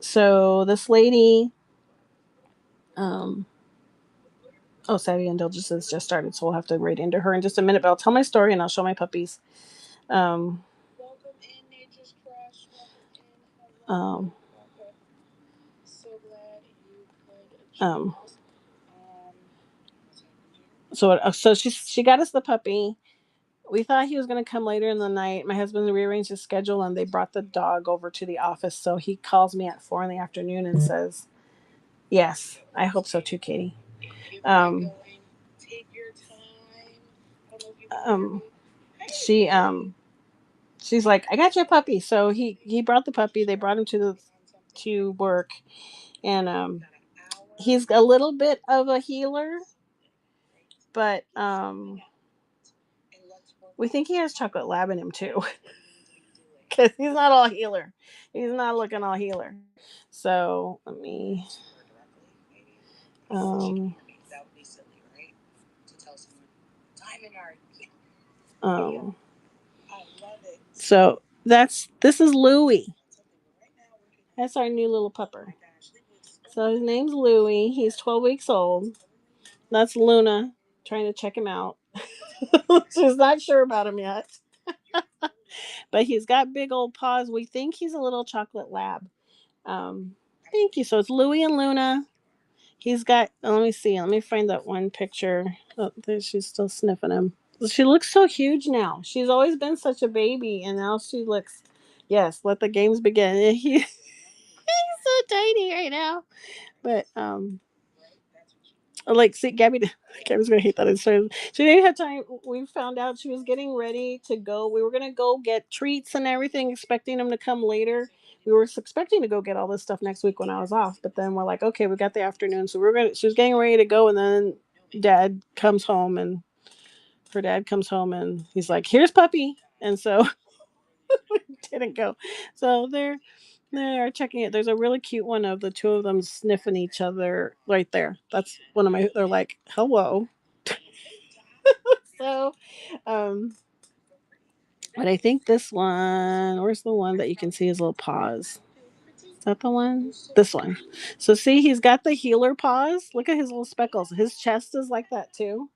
A: So this lady, um, oh, Savvyindulgences just started, so we'll have to read into her in just a minute. But I'll tell my story and I'll show my puppies. Um, um, um, so she got us the puppy. We thought he was going to come later in the night. My husband rearranged his schedule and they brought the dog over to the office. So he calls me at 4 in the afternoon and says, "Yes, I hope so too, Katie." Um, um, she she's like, "I got your puppy." So he brought the puppy. They brought him to work, and he's a little bit of a healer, but we think he has chocolate lab in him too, because he's not all healer. He's not looking all healer. So let me. Um, um, so this is Louie. That's our new little pupper. So his name's Louie. He's 12 weeks old. That's Luna trying to check him out. She's not sure about him yet, but he's got big old paws. We think he's a little chocolate lab. Um, Thank you. So it's Louie and Luna. He's got. Let me see. Let me find that one picture. Oh, there, she's still sniffing him. She looks so huge now. She's always been such a baby, and now she looks. Yes, let the games begin. He's so tiny right now, but like see Gabby's gonna hate that I started. She didn't have time. We found out she was getting ready to go. We were gonna go get treats and everything, expecting him to come later. We were expecting to go get all this stuff next week when I was off, but then we're like, okay, we got the afternoon, so we're gonna. She was getting ready to go, and then Dad comes home, and her dad comes home, and he's like, "Here's puppy," and so we didn't go. So they are checking it. There's a really cute one of the two of them sniffing each other right there. That's one of my. They're like, "Hello." So, um, but I think this one. Where's the one that you can see his little paws? Is that the one? This one. So see, he's got the healer paws. Look at his little speckles. His chest is like that too.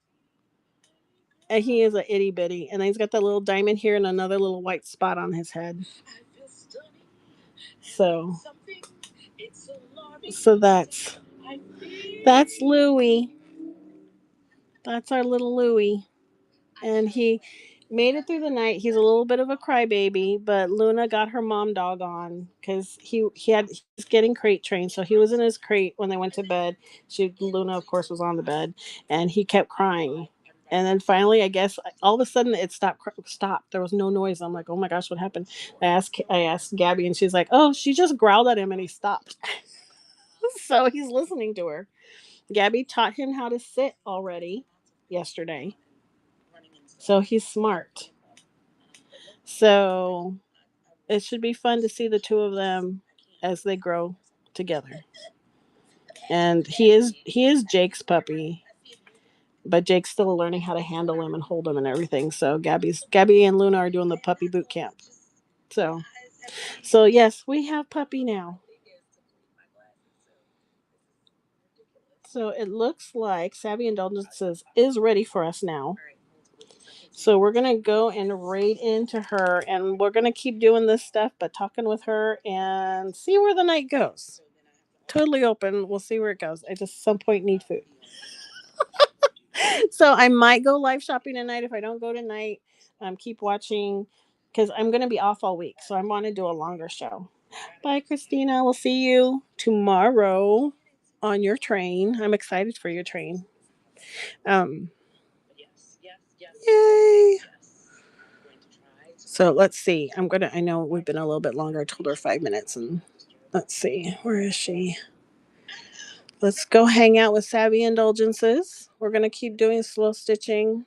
A: And he is a itty bitty, and he's got that little diamond here and another little white spot on his head. So, so that's Louie. That's our little Louie, and Made it through the night. He's a little bit of a crybaby, but Luna got her mom dog on because he's getting crate trained, so he was in his crate when they went to bed. Luna of course was on the bed, and he kept crying. And then finally, I guess all of a sudden it stopped. There was no noise. I'm like, oh my gosh, what happened? I asked Gabby, and she's like, oh, she just growled at him and he stopped. So he's listening to her. Gabby taught him how to sit already yesterday, so he's smart. So it should be fun to see the two of them as they grow together. And he is Jake's puppy, but Jake's still learning how to handle him and hold him and everything. So Gabby and Luna are doing the puppy boot camp. So yes, we have puppy now. So it looks like Savvy Indulgences is ready for us now. So we're gonna go and raid into her, and we're gonna keep doing this stuff, but talking with her and see where the night goes. Totally open. We'll see where it goes. I just some point need food. So I might go live shopping tonight. If I don't go tonight, keep watching because I'm gonna be off all week. So I want to do a longer show. Bye, Christina. We'll see you tomorrow on your train. I'm excited for your train. Um, Yay! So let's see. I know we've been a little bit longer. I told her 5 minutes, and let's see. Where is she? Let's go hang out with Savvy Indulgences. We're gonna keep doing slow stitching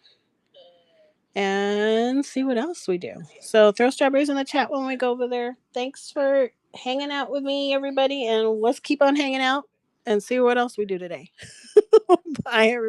A: and see what else we do. So throw strawberries in the chat when we go over there. Thanks for hanging out with me, everybody, and let's keep on hanging out and see what else we do today. Bye, everybody.